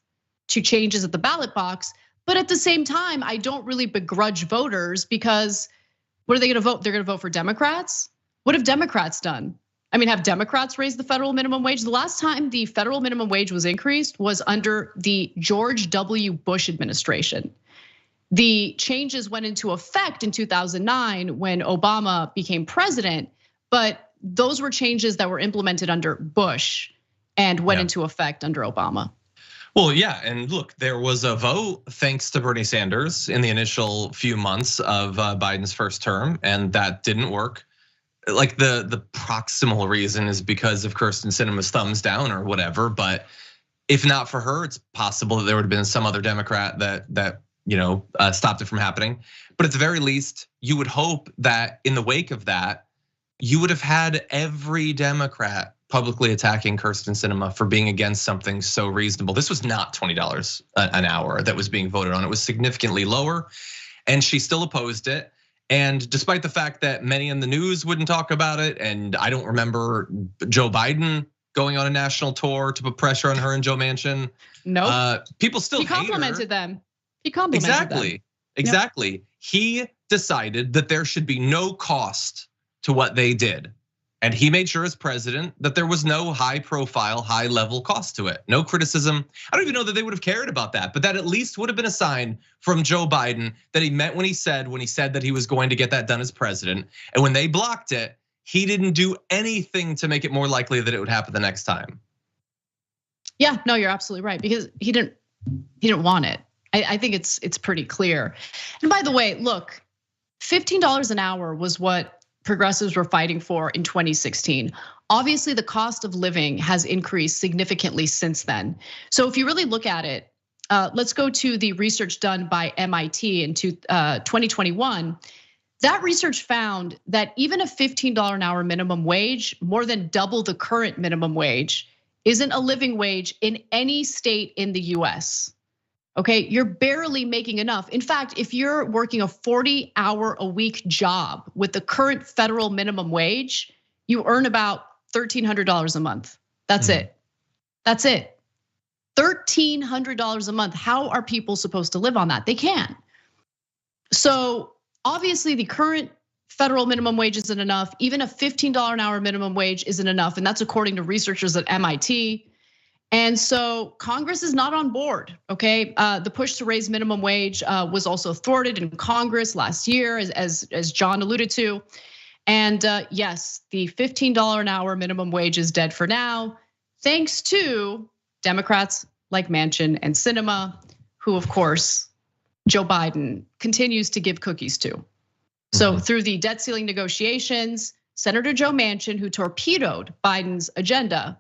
to changes at the ballot box. But at the same time, I don't really begrudge voters, because what are they gonna vote? They're gonna vote for Democrats? What have Democrats done? I mean, have Democrats raised the federal minimum wage? The last time the federal minimum wage was increased was under the George W. Bush administration. The changes went into effect in 2009 when Obama became president, but those were changes that were implemented under Bush and went into effect under Obama. Well, yeah, and look, there was a vote thanks to Bernie Sanders in the initial few months of Biden's first term, and that didn't work. Like the proximal reason is because of Kyrsten Sinema's thumbs down or whatever, but if not for her, it's possible that there would have been some other Democrat that stopped it from happening. But at the very least, you would hope that in the wake of that, you would have had every Democrat publicly attacking Kyrsten Sinema for being against something so reasonable. This was not $20 an hour that was being voted on. It was significantly lower, and she still opposed it. And despite the fact that many in the news wouldn't talk about it, and I don't remember Joe Biden going on a national tour to put pressure on her and Joe Manchin. No, people still he complimented them. He complimented them. Exactly. Yep. He decided that there should be no cost to what they did. And he made sure as president that there was no high profile, high level cost to it. No criticism. I don't even know that they would have cared about that, but that at least would have been a sign from Joe Biden that he meant when he said that he was going to get that done as president. And when they blocked it, he didn't do anything to make it more likely that it would happen the next time. Yeah, no, you're absolutely right, because he didn't want it. I think it's pretty clear. And by the way, look, $15 an hour was what progressives were fighting for in 2016. Obviously, the cost of living has increased significantly since then. So if you really look at it, let's go to the research done by MIT in 2021. That research found that even a $15 an hour minimum wage, more than double the current minimum wage, isn't a living wage in any state in the US. Okay, you're barely making enough. In fact, if you're working a 40-hour-a-week job with the current federal minimum wage, you earn about $1,300 a month. That's it. That's it. $1,300 a month. How are people supposed to live on that? They can't. So obviously the current federal minimum wage isn't enough. Even a $15 an hour minimum wage isn't enough. And that's according to researchers at MIT. And so Congress is not on board, okay? The push to raise minimum wage was also thwarted in Congress last year, as John alluded to. And yes, the $15 an hour minimum wage is dead for now, thanks to Democrats like Manchin and Sinema, who of course, Joe Biden continues to give cookies to. So through the debt ceiling negotiations, Senator Joe Manchin, who torpedoed Biden's agenda,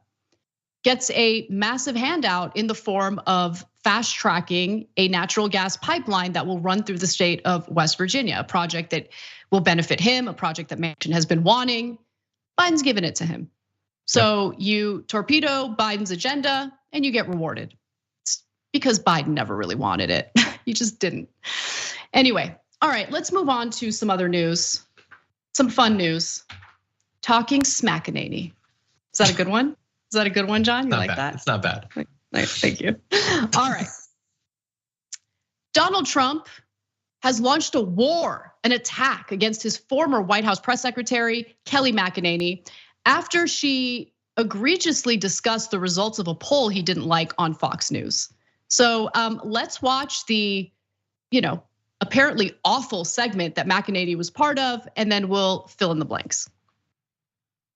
gets a massive handout in the form of fast tracking a natural gas pipeline that will run through the state of West Virginia, a project that will benefit him, a project that Manchin has been wanting. Biden's given it to him. So you torpedo Biden's agenda and you get rewarded. It's because Biden never really wanted it. He just didn't. Anyway, all right, let's move on to some other news, some fun news. Talking Smackanany. Is that a good one? Is that a good one, John? You like that? It's not bad. Thank you. All right. Donald Trump has launched a war, an attack against his former White House press secretary, Kayleigh McEnany, after she egregiously discussed the results of a poll he didn't like on Fox News. So let's watch the, apparently awful segment that McEnany was part of, and then we'll fill in the blanks.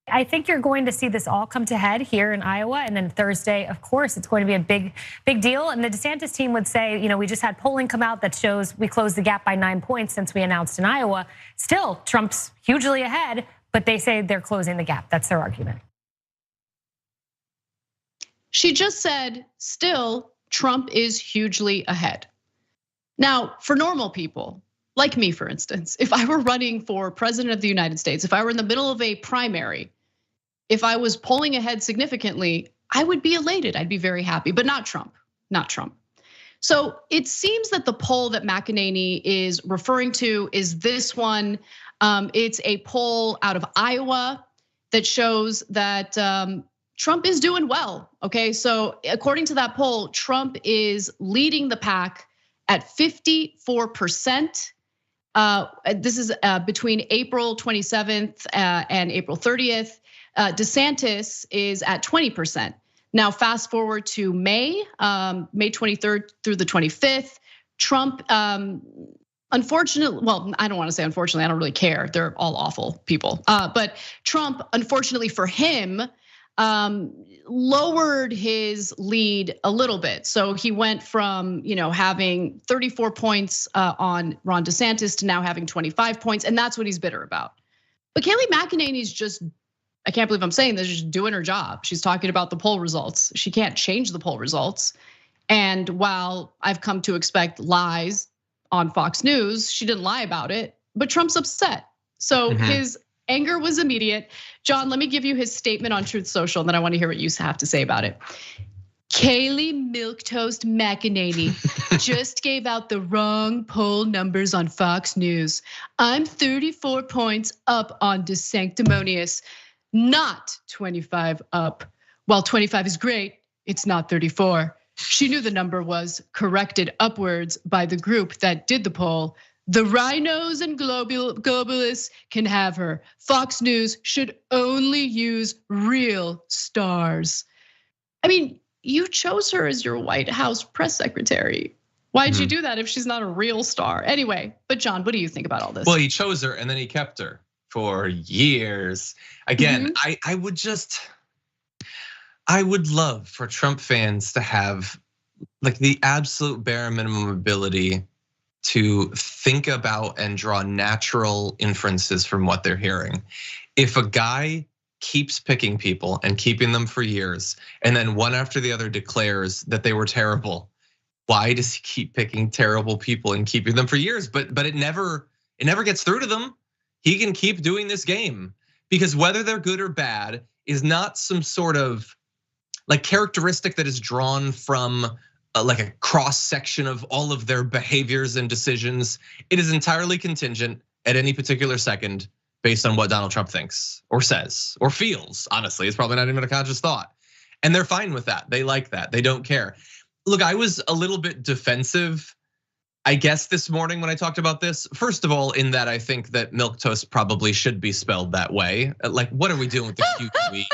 I think you're going to see this all come to head here in Iowa, and then Thursday, of course, it's going to be a big deal. And the Desantis team would say, we just had polling come out that shows we closed the gap by 9 points since we announced in Iowa. Still, Trump's hugely ahead, but they say they're closing the gap. That's their argument. She just said, still, Trump is hugely ahead. Now, for normal people, like me, for instance, if I were running for president of the United States, if I were in the middle of a primary, if I was polling ahead significantly, I would be elated. I'd be very happy, but not Trump, not Trump. So it seems that the poll that McEnany is referring to is this one. It's a poll out of Iowa that shows that Trump is doing well, okay? So according to that poll, Trump is leading the pack at 54%. This is between April 27th and April 30th. Desantis is at 20%. Now, fast forward to May 23rd through the 25th. Trump, unfortunately, well, I don't want to say unfortunately, I don't really care. They're all awful people. But Trump, unfortunately for him, lowered his lead a little bit. So he went from having 34 points on Ron DeSantis to now having 25 points, and that's what he's bitter about. But Kayleigh McEnany's just, I can't believe I'm saying this, just doing her job. She's talking about the poll results. She can't change the poll results. And while I've come to expect lies on Fox News, she didn't lie about it, but Trump's upset. So his anger was immediate. John, let me give you his statement on Truth Social, and then I want to hear what you have to say about it. Kayleigh Milktoast McEnany just gave out the wrong poll numbers on Fox News. I'm 34 points up on DeSanctimonious, not 25 up. While 25 is great, it's not 34. She knew the number was corrected upwards by the group that did the poll. The rhinos and globalists can have her. Fox News should only use real stars. I mean, you chose her as your White House press secretary. Why'd you do that if she's not a real star? Anyway, but John, what do you think about all this? Well, he chose her and then he kept her for years. Again, I would love for Trump fans to have like the absolute bare minimum ability to think about and draw natural inferences from what they're hearing. If a guy keeps picking people and keeping them for years, and then one after the other declares that they were terrible, why does he keep picking terrible people and keeping them for years? But it never gets through to them. He can keep doing this game because whether they're good or bad is not some sort of like characteristic that is drawn from like a cross section of all of their behaviors and decisions. It is entirely contingent at any particular second based on what Donald Trump thinks or says or feels. Honestly, it's probably not even a conscious thought. And they're fine with that. They like that. They don't care. Look, I was a little bit defensive, I guess, this morning when I talked about this. First of all, in that I think that Milktoast probably should be spelled that way. Like, what are we doing with the QQE?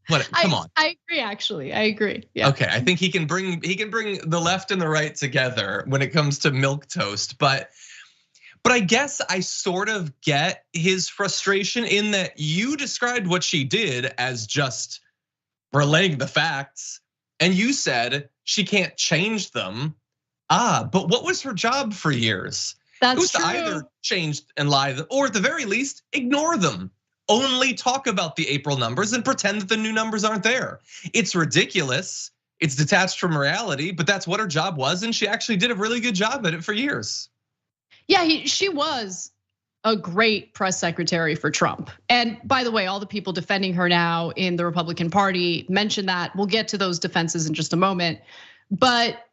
What? Come on. I agree. Actually, I agree. Yeah. Okay, I think he can bring the left and the right together when it comes to Milktoast, but I guess I sort of get his frustration in that you described what she did as just relaying the facts, and you said she can't change them. But what was her job for years? That's it was true. To either change and lie, or at the very least, ignore them. Only talk about the April numbers and pretend that the new numbers aren't there. It's ridiculous. It's detached from reality, but that's what her job was, and she actually did a really good job at it for years. Yeah, she was a great press secretary for Trump. And by the way, all the people defending her now in the Republican Party mentioned that. We'll get to those defenses in just a moment. But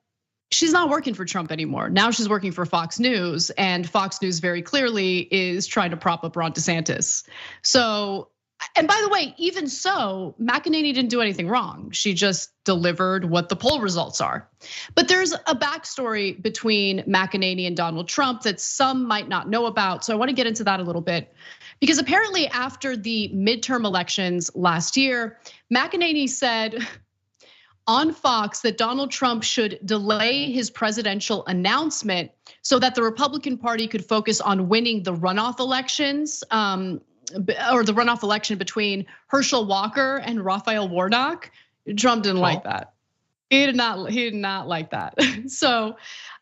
she's not working for Trump anymore. Now she's working for Fox News, and Fox News very clearly is trying to prop up Ron DeSantis. So, and by the way, even so, McEnany didn't do anything wrong. She just delivered what the poll results are. But there's a backstory between McEnany and Donald Trump that some might not know about. So I want to get into that a little bit. Because apparently after the midterm elections last year, McEnany said on Fox that Donald Trump should delay his presidential announcement so that the Republican Party could focus on winning the runoff elections, or the runoff election between Herschel Walker and Raphael Warnock. Trump didn't like that. He did not like that. So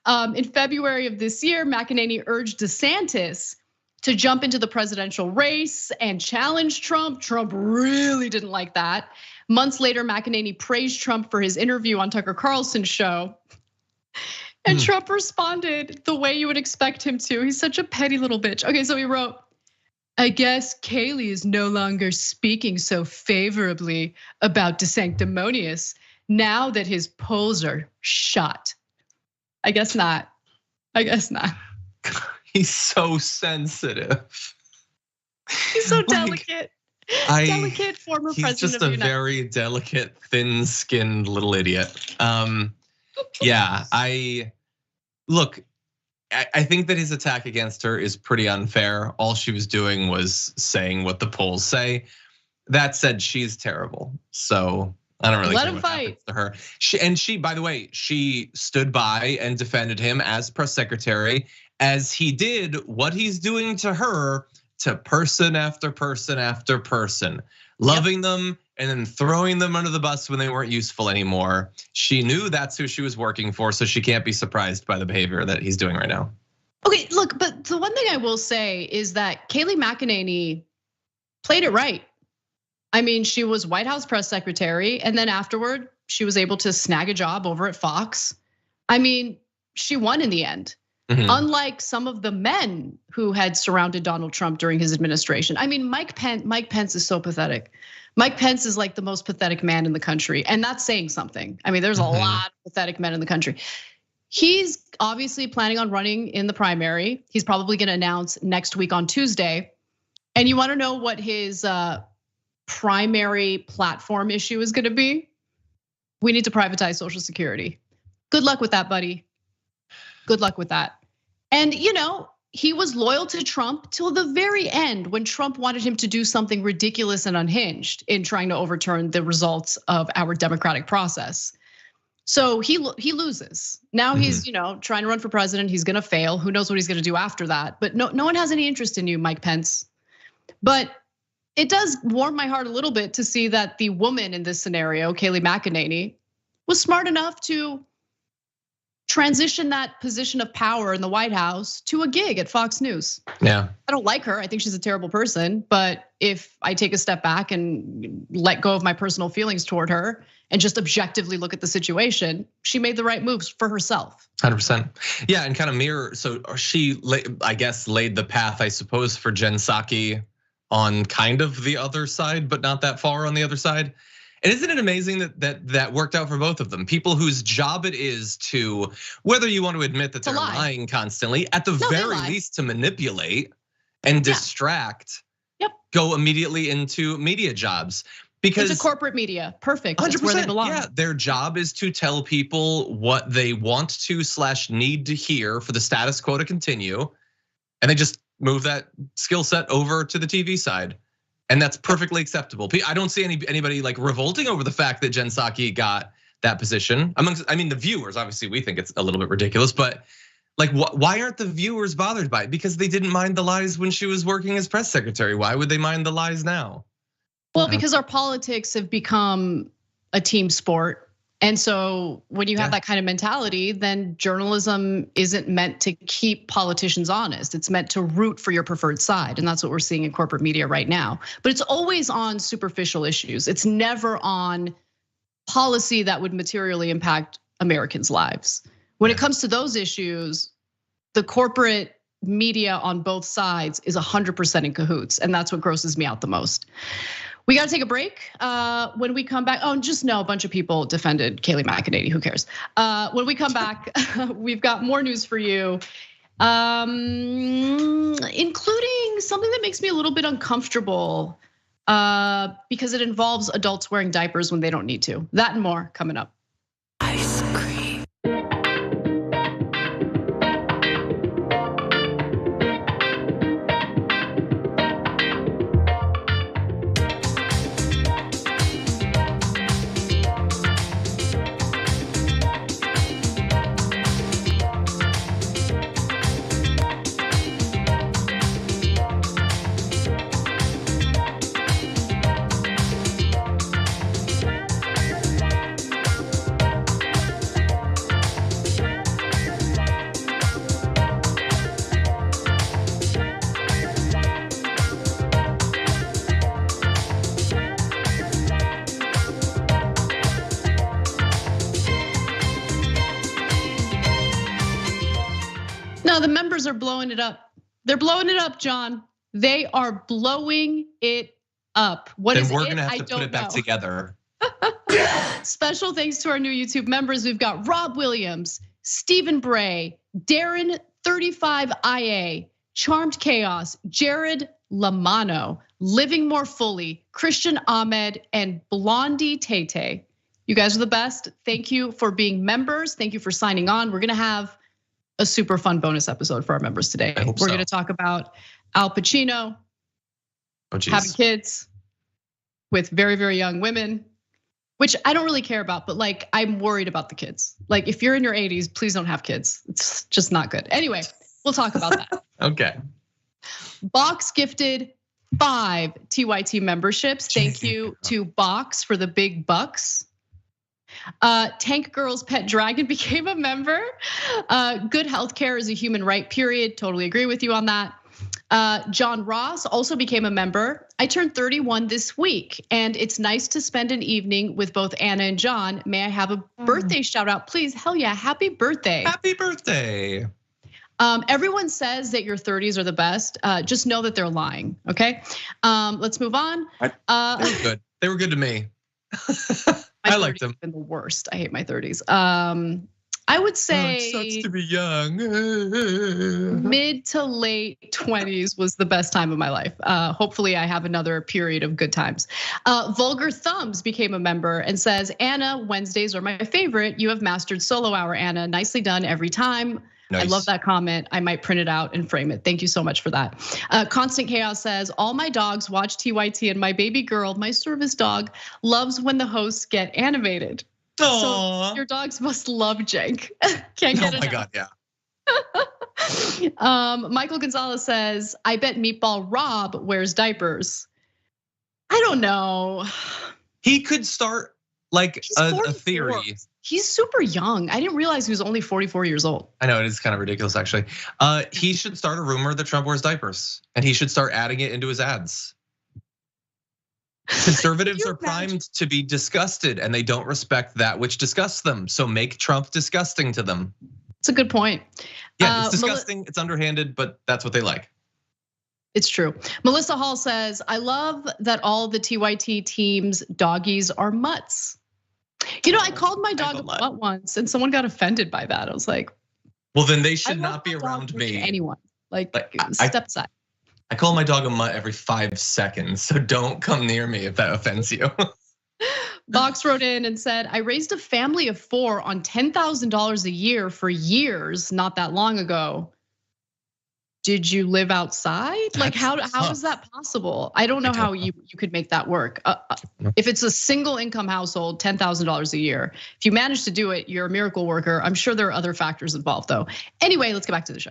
in February of this year, McEnany urged DeSantis to jump into the presidential race and challenge Trump. Trump really didn't like that. Months later, McEnany praised Trump for his interview on Tucker Carlson's show. And Trump responded the way you would expect him to. He's such a petty little bitch. Okay, so he wrote, I guess Kayleigh is no longer speaking so favorably about DeSanctimonious now that his polls are shot. I guess not. I guess not. He's so sensitive. He's so delicate. Delicate former he's president just of the a United very delicate, thin-skinned little idiot. Yeah, I think that his attack against her is pretty unfair. All she was doing was saying what the polls say. That said, she's terrible. So I don't really Let care him what fight. happens to her. She, by the way, she stood by and defended him as press secretary, as he did what he's doing to her to person after person after person, loving them and then throwing them under the bus when they weren't useful anymore. She knew that's who she was working for, so she can't be surprised by the behavior that he's doing right now. Okay, look, but the one thing I will say is that Kayleigh McEnany played it right. I mean, she was White House press secretary, and then afterward, she was able to snag a job over at Fox. I mean, she won in the end. Unlike some of the men who had surrounded Donald Trump during his administration. I mean, Mike Pence is so pathetic. Mike Pence is like the most pathetic man in the country, and that's saying something. I mean, there's a lot of pathetic men in the country. He's obviously planning on running in the primary. He's probably gonna announce next week on Tuesday. And you wanna know what his primary platform issue is gonna be? We need to privatize Social Security. Good luck with that, buddy. Good luck with that. And he was loyal to Trump till the very end when Trump wanted him to do something ridiculous and unhinged in trying to overturn the results of our democratic process. So he loses. Now he's trying to run for president. He's gonna fail. Who knows what he's gonna do after that? But no one has any interest in you, Mike Pence. But it does warm my heart a little bit to see that the woman in this scenario, Kayleigh McEnany, was smart enough to transition that position of power in the White House to a gig at Fox News. Yeah. I don't like her. I think she's a terrible person. But if I take a step back and let go of my personal feelings toward her and just objectively look at the situation, she made the right moves for herself. 100%. Yeah, and kind of mirror. So she, I guess, laid the path, I suppose, for Jen Psaki on kind of the other side, but not that far on the other side. And isn't it amazing that worked out for both of them? People whose job it is to, whether you want to admit that they're lying constantly, at the very least to manipulate and distract, go immediately into media jobs. Because it's a corporate media, perfect. That's 100%, where they belong. Yeah, their job is to tell people what they want to / need to hear for the status quo to continue, and they just move that skill set over to the TV side. And that's perfectly acceptable. I don't see anybody like revolting over the fact that Jen Psaki got that position. I mean, the viewers, obviously we think it's a little bit ridiculous, but like, why aren't the viewers bothered by it? Because they didn't mind the lies when she was working as press secretary. Why would they mind the lies now? Well, because our politics have become a team sport. And so when you have that kind of mentality, then journalism isn't meant to keep politicians honest. It's meant to root for your preferred side. And that's what we're seeing in corporate media right now. But it's always on superficial issues. It's never on policy that would materially impact Americans' lives. When it comes to those issues, the corporate media on both sides is 100% in cahoots. And that's what grosses me out the most. We got to take a break. When we come back, just know a bunch of people defended Kayleigh McEnany. Who cares? When we come back, we've got more news for you, including something that makes me a little bit uncomfortable because it involves adults wearing diapers when they don't need to. That and more coming up. Ice cream. No, the members are blowing it up. They're blowing it up, John. They are blowing it up. What is it? Then we're gonna have to put it back together. Special thanks to our new YouTube members. We've got Rob Williams, Stephen Bray, Darren 35IA, Charmed Chaos, Jared Lamano, Living More Fully, Christian Ahmed, and Blondie Tay. You guys are the best. Thank you for being members. Thank you for signing on. We're gonna have a super fun bonus episode for our members today. We're gonna talk about Al Pacino having kids with very, very young women, which I don't really care about, but like I'm worried about the kids. Like if you're in your 80s, please don't have kids. It's just not good. Anyway, we'll talk about that. Okay. Box gifted 5 TYT memberships. Thank you to Box for the big bucks. Tank Girl's Pet Dragon became a member. Good healthcare is a human right, period. Totally agree with you on that. John Ross also became a member. I turned 31 this week, and it's nice to spend an evening with both Anna and John. May I have a birthday shout out, please? Hell yeah, happy birthday. Happy birthday. Everyone says that your 30s are the best. Just know that they're lying, okay? Let's move on. They were good. They were good to me. I liked them. Been the worst. I hate my 30s. I would say it sucks to be young. Mid to late 20s was the best time of my life. Hopefully I have another period of good times. Vulgar Thumbs became a member and says, Anna, Wednesdays are my favorite. You have mastered solo hour, Anna. Nicely done every time. Nice. I love that comment. I might print it out and frame it. Thank you so much for that. Constant Chaos says, all my dogs watch TYT and my baby girl, my service dog, loves when the hosts get animated. Aww. So your dogs must love Cenk. Can't get enough. Oh my God, yeah. Michael Gonzalez says, I bet Meatball Rob wears diapers. I don't know. He could start like a theory. He's super young. I didn't realize he was only 44 years old. I know, it is kind of ridiculous actually. He should start a rumor that Trump wears diapers, and he should start adding it into his ads. Conservatives are primed to be disgusted, and they don't respect that which disgusts them. So make Trump disgusting to them. It's a good point. Yeah, it's disgusting, it's underhanded, but that's what they like. It's true. Melissa Hall says, I love that all the TYT team's doggies are mutts. You know, I called my dog a mutt once, and someone got offended by that. I was like, well, then they should not be around me. Anyone, like step aside. I call my dog a mutt every 5 seconds, so don't come near me if that offends you. Box wrote in and said, I raised a family of 4 on $10,000 a year for years, not that long ago. Did you live outside? Like how is that possible? I don't know how you could make that work. If it's a single income household, $10,000 a year. If you manage to do it, you're a miracle worker. I'm sure there are other factors involved though. Anyway, let's get back to the show.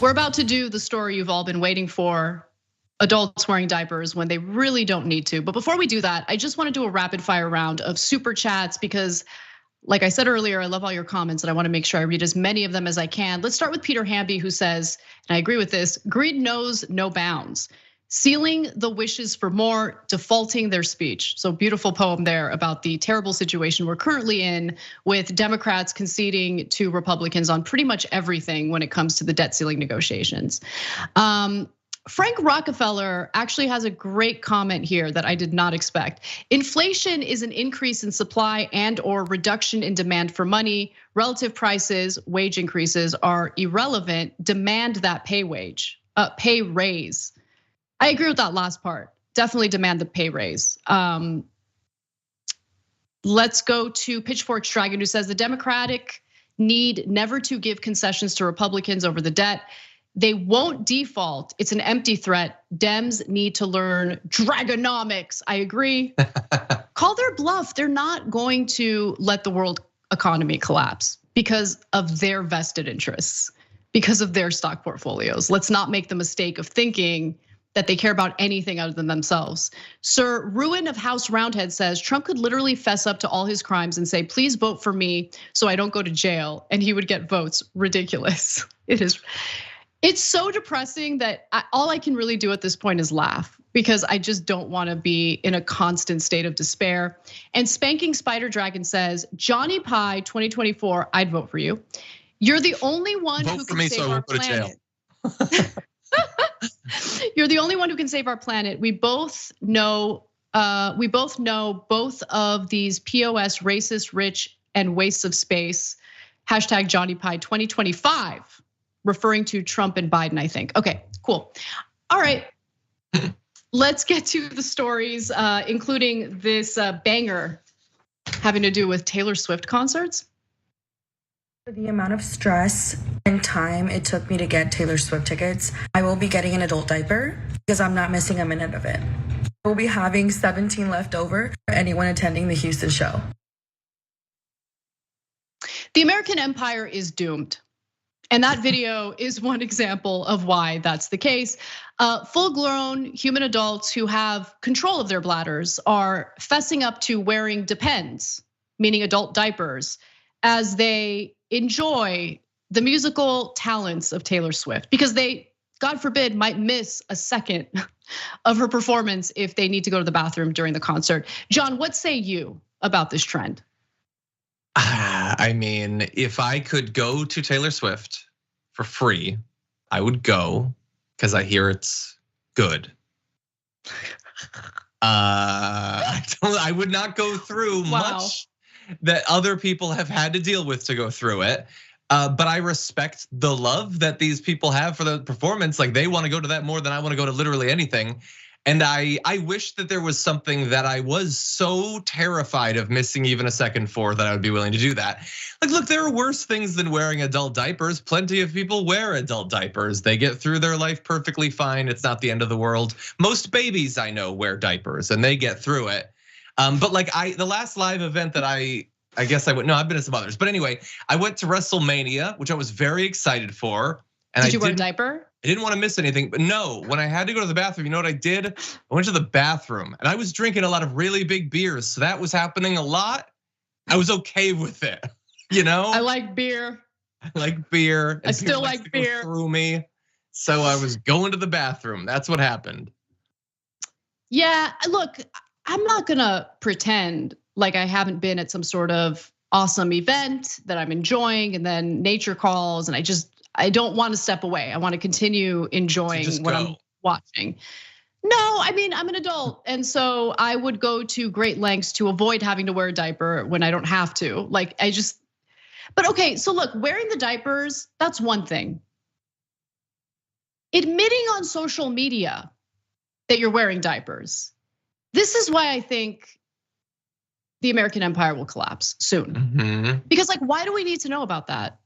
We're about to do the story you've all been waiting for, adults wearing diapers when they really don't need to. But before we do that, I just want to do a rapid fire round of super chats because like I said earlier, I love all your comments and I want to make sure I read as many of them as I can. Let's start with Peter Hamby who says, and I agree with this, greed knows no bounds. Sealing the wishes for more, defaulting their speech. So beautiful poem there about the terrible situation we're currently in with Democrats conceding to Republicans on pretty much everything when it comes to the debt ceiling negotiations. Frank Rockefeller actually has a great comment here that I did not expect. Inflation is an increase in supply and or reduction in demand for money. Relative prices, wage increases are irrelevant. Demand that pay raise. I agree with that last part. Definitely demand the pay raise. Let's go to Pitchfork's Dragon who says the Democratic need never to give concessions to Republicans over the debt. They won't default. It's an empty threat. Dems need to learn Dragonomics. I agree. Call their bluff. They're not going to let the world economy collapse because of their vested interests, because of their stock portfolios. Let's not make the mistake of thinking that they care about anything other than themselves. Sir Ruin of House Roundhead says Trump could literally fess up to all his crimes and say, please vote for me so I don't go to jail, and he would get votes. Ridiculous. It's so depressing that all I can really do at this point is laugh, because I just don't want to be in a constant state of despair. And Spanking Spider Dragon says, Johnny Pie 2024, I'd vote for you. You're the only one who can save our planet. You're the only one who can save our planet. We both know both of these POS racist, rich, and wastes of space. Hashtag Johnny Pie 2025, referring to Trump and Biden, I think. Okay, cool. All right, let's get to the stories, including this banger having to do with Taylor Swift concerts. The amount of stress and time it took me to get Taylor Swift tickets, I will be getting an adult diaper because I'm not missing a minute of it. We'll be having 17 left over for anyone attending the Houston show. The American empire is doomed. And that video is one example of why that's the case. Full-grown human adults who have control of their bladders are fessing up to wearing Depends, meaning adult diapers, as they enjoy the musical talents of Taylor Swift, because they, God forbid, might miss a second of her performance if they need to go to the bathroom during the concert. John, what say you about this trend? I mean, if I could go to Taylor Swift for free, I would go because I hear it's good. I would not go through much that other people have had to deal with to go through it. But I respect the love that these people have for the performance. Like, they want to go to that more than I want to go to literally anything. And I wish that there was something that I was so terrified of missing even a second for that I would be willing to do that. Like, look, there are worse things than wearing adult diapers. Plenty of people wear adult diapers. They get through their life perfectly fine. It's not the end of the world. Most babies I know wear diapers and they get through it. But like the last live event that I guess I went, no, I've been to some others. But anyway, I went to WrestleMania, which I was very excited for. And Did you wear a diaper? I didn't want to miss anything, but no, when I had to go to the bathroom, you know what I did? I went to the bathroom and I was drinking a lot of really big beers. So that was happening a lot. I was okay with it, you know? I like beer. I like beer. I still like beer. Through me. So I was going to the bathroom. That's what happened. Yeah, look, I'm not gonna pretend like I haven't been at some sort of awesome event that I'm enjoying and then nature calls and I don't want to step away. I want to continue enjoying what I'm watching. No, I mean, I'm an adult. And so I would go to great lengths to avoid having to wear a diaper when I don't have to. But okay, so look, wearing the diapers, that's one thing. Admitting on social media that you're wearing diapers. This is why I think the American empire will collapse soon. Because like, why do we need to know about that?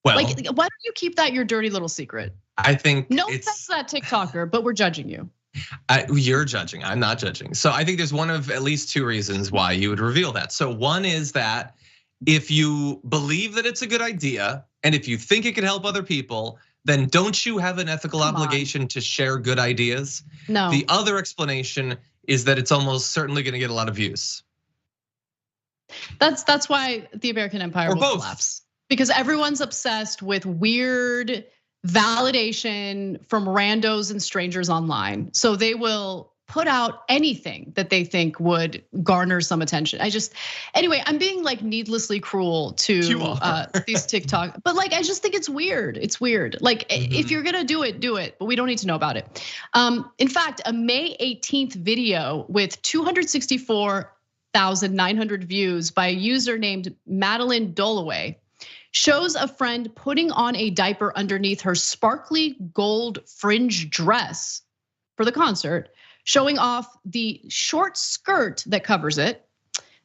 Well, like, why don't you keep that your dirty little secret? I think no offense to that TikToker, but we're judging you. You're judging, I'm not judging. So I think there's one of at least two reasons why you would reveal that. So one is that if you believe that it's a good idea, and if you think it could help other people, then don't you have an ethical obligation to share good ideas? No. The other explanation is that it's almost certainly gonna get a lot of views. That's why the American empire will collapse. Because everyone's obsessed with weird validation from randos and strangers online. So they will put out anything that they think would garner some attention. Anyway, I'm being like needlessly cruel to these TikTok, but like I just think it's weird. It's weird. Like if you're gonna do it, but we don't need to know about it. In fact, a May 18th video with 264,900 views by a user named Madeline Dolaway shows a friend putting on a diaper underneath her sparkly gold fringe dress for the concert, showing off the short skirt that covers it.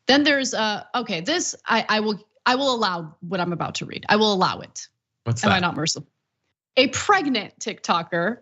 Then there's okay, this I will allow what I'm about to read. I will allow it. What's Am that? I not merciful? A pregnant TikToker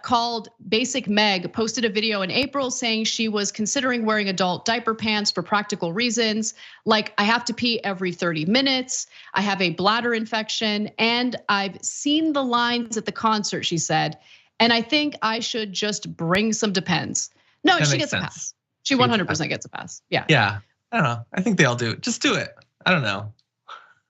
called Basic Meg posted a video in April saying she was considering wearing adult diaper pants for practical reasons. Like, I have to pee every 30 minutes. I have a bladder infection and I've seen the lines at the concert, she said. And I think I should just bring some Depends. No, she gets a pass. She 100% gets a pass. Yeah. Yeah, I don't know. I think they all do. Just do it. I don't know.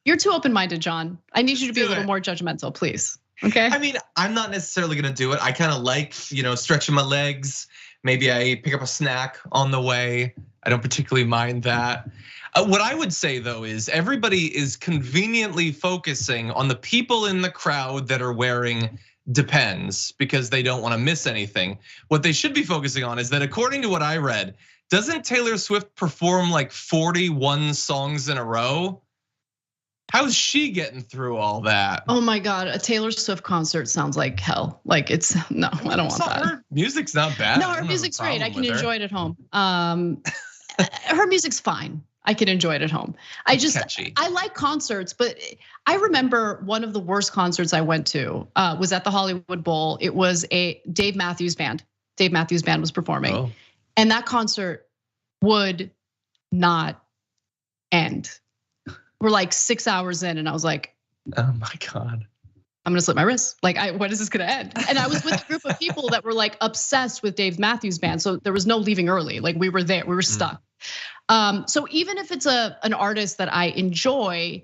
You're too open-minded, John. I need you to be a little more judgmental, please. Okay. I mean, I'm not necessarily gonna do it. I kind of like, stretching my legs. Maybe I pick up a snack on the way. I don't particularly mind that. What I would say though is everybody is conveniently focusing on the people in the crowd that are wearing Depends because they don't want to miss anything. What they should be focusing on is that according to what I read, doesn't Taylor Swift perform like 41 songs in a row? How's she getting through all that? Oh my God, a Taylor Swift concert sounds like hell. Like no, I don't want that. Her music's not bad. No, her music's great. I can enjoy it at home. Her music's fine. I can enjoy it at home. I like concerts, but I remember one of the worst concerts I went to was at the Hollywood Bowl. It was a Dave Matthews Band. Dave Matthews Band was performing. And that concert would not end. We're like 6 hours in and I was like, oh my God. I'm gonna slip my wrist. Like, when is this gonna end? And I was with a group of people that were like obsessed with Dave Matthews Band. So there was no leaving early. Like we were there, we were stuck. So even if it's an artist that I enjoy,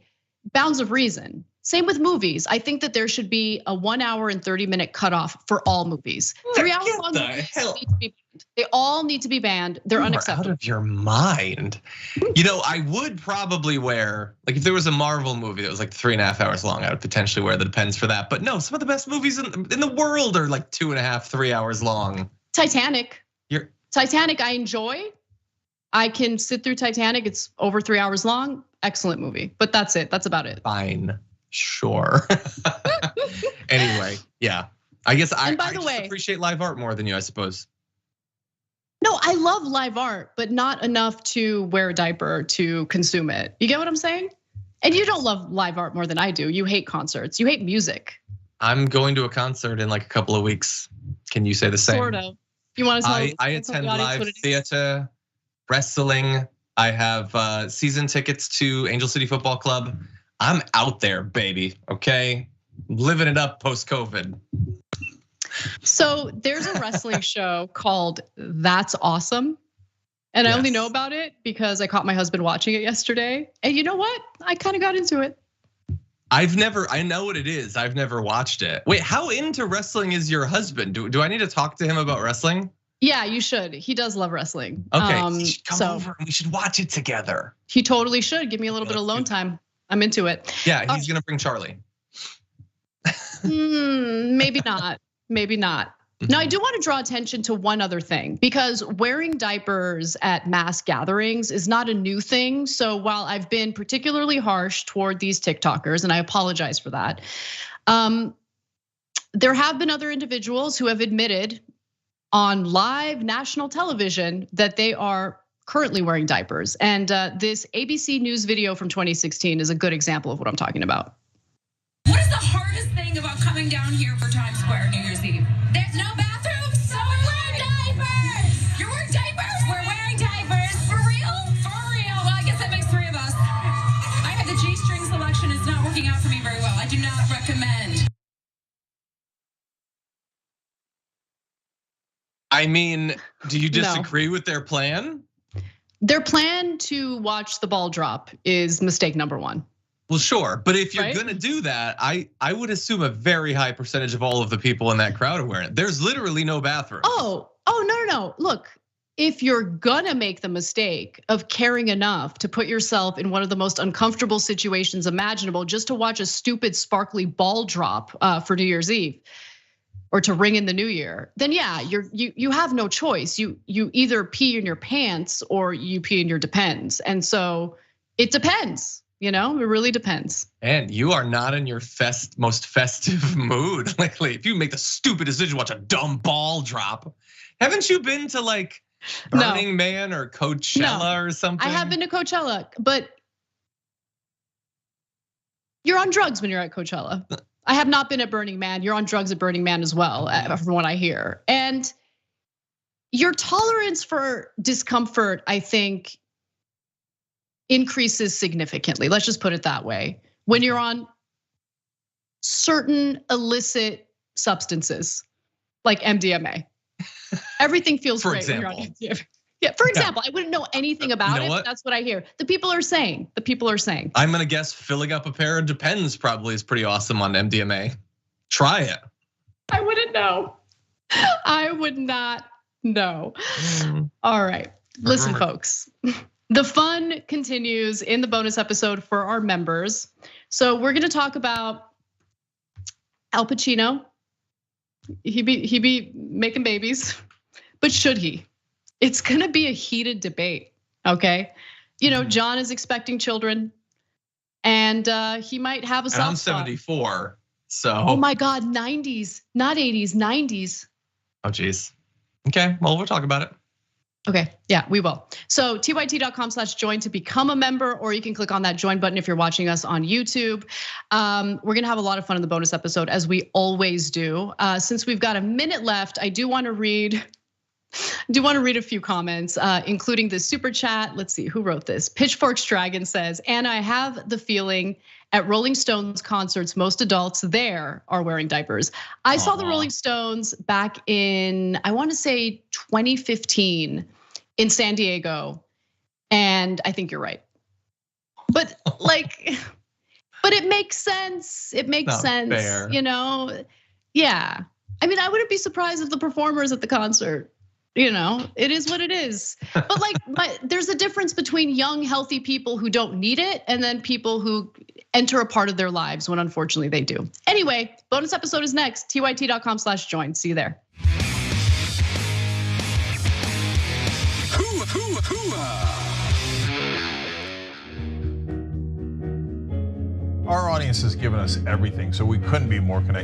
bounds of reason. Same with movies. I think that there should be a 1 hour and 30-minute cutoff for all movies. 3 hours long movies need to be banned. They all need to be banned. They're unacceptable. Out of your mind. I would probably wear, like if there was a Marvel movie that was like 3.5 hours long, I would potentially wear the Depends for that. But no, some of the best movies in the world are like 2.5, 3 hours long. Titanic. Titanic, I enjoy. I can sit through Titanic. It's over 3 hours long. Excellent movie. But that's it. That's about it. Fine. Sure. Anyway, yeah. I guess I just appreciate live art more than you, I suppose. No, I love live art, but not enough to wear a diaper to consume it. You get what I'm saying? And you don't love live art more than I do. You hate concerts. You hate music. I'm going to a concert in like a couple of weeks. Can you say the same? Sort of. You want to tell I attend live theater, wrestling. I have season tickets to Angel City Football Club. I'm out there, baby, okay? Living it up post-COVID. So there's a wrestling show called That's Awesome. And I only know about it because I caught my husband watching it yesterday. And you know what? I kind of got into it. I know what it is. I've never watched it. Wait, how into wrestling is your husband? Do I need to talk to him about wrestling? Yeah, you should. He does love wrestling. Okay, he should come over and we should watch it together. He totally should. Give me a little bit of alone time. I'm into it. Yeah, he's gonna bring Charlie. Maybe not. Maybe not. Now, I do want to draw attention to one other thing because wearing diapers at mass gatherings is not a new thing. So while I've been particularly harsh toward these TikTokers, and I apologize for that, there have been other individuals who have admitted on live national television that they are currently wearing diapers. And this ABC News video from 2016 is a good example of what I'm talking about. What is the hardest thing about coming down here for Times Square New Year's Eve? There's no bathrooms, so we're wearing diapers. You're wearing diapers? We're wearing diapers. For real? For real. Well, I guess that makes 3 of us. I had the G-string selection. It's not working out for me very well. I do not recommend. I mean, do you disagree with their plan? Their plan to watch the ball drop is mistake number 1. Well, sure, but if you're gonna do that, I would assume a very high percentage of all of the people in that crowd are wearing it. There's literally no bathroom. Oh, no. Look, if you're gonna make the mistake of caring enough to put yourself in one of the most uncomfortable situations imaginable just to watch a stupid sparkly ball drop for New Year's Eve, or to ring in the new year, then yeah, you have no choice. You either pee in your pants or you pee in your Depends. And so it depends, it really depends. And you are not in your most festive mood lately. If you make the stupid decision to watch a dumb ball drop, haven't you been to like Burning Man or Coachella or something? I have been to Coachella, but you're on drugs when you're at Coachella. I have not been at Burning Man. You're on drugs at Burning Man as well, from what I hear. And your tolerance for discomfort, I think, increases significantly. Let's just put it that way. When you're on certain illicit substances. like MDMA. Everything feels For great when you're on example. MDMA. Yeah, for example, I wouldn't know anything about know it, what? but that's what I hear. The people are saying. I'm gonna guess filling up a pair of Depends probably is pretty awesome on MDMA. Try it. I wouldn't know. I would not know. All right, listen, folks. The fun continues in the bonus episode for our members. So we're gonna talk about Al Pacino. He be making babies, but should he? It's gonna be a heated debate, okay? You know, John is expecting children, and he might have a soft I'm spot. 74, so. Oh my God, 90s, not 80s, 90s. Oh geez. Okay, well we'll talk about it. Okay, yeah, we will. So tyt.com/join to become a member, or you can click on that join button if you're watching us on YouTube. We're gonna have a lot of fun in the bonus episode, as we always do. Since we've got a minute left, I do want to read a few comments, including the super chat. Let's see, who wrote this? Pitchfork's Dragon says, and I have the feeling at Rolling Stones concerts, most adults there are wearing diapers. I saw the Rolling Stones back in, I wanna say 2015 in San Diego. And I think you're right. But but it makes sense. It makes sense, fair. you know? Yeah, I mean, I wouldn't be surprised if the performers at the concert, you know, it is what it is. But there's a difference between young, healthy people who don't need it and then people who enter a part of their lives when unfortunately they do. Anyway, bonus episode is next, tyt.com/join. See you there. Our audience has given us everything, so we couldn't be more connected.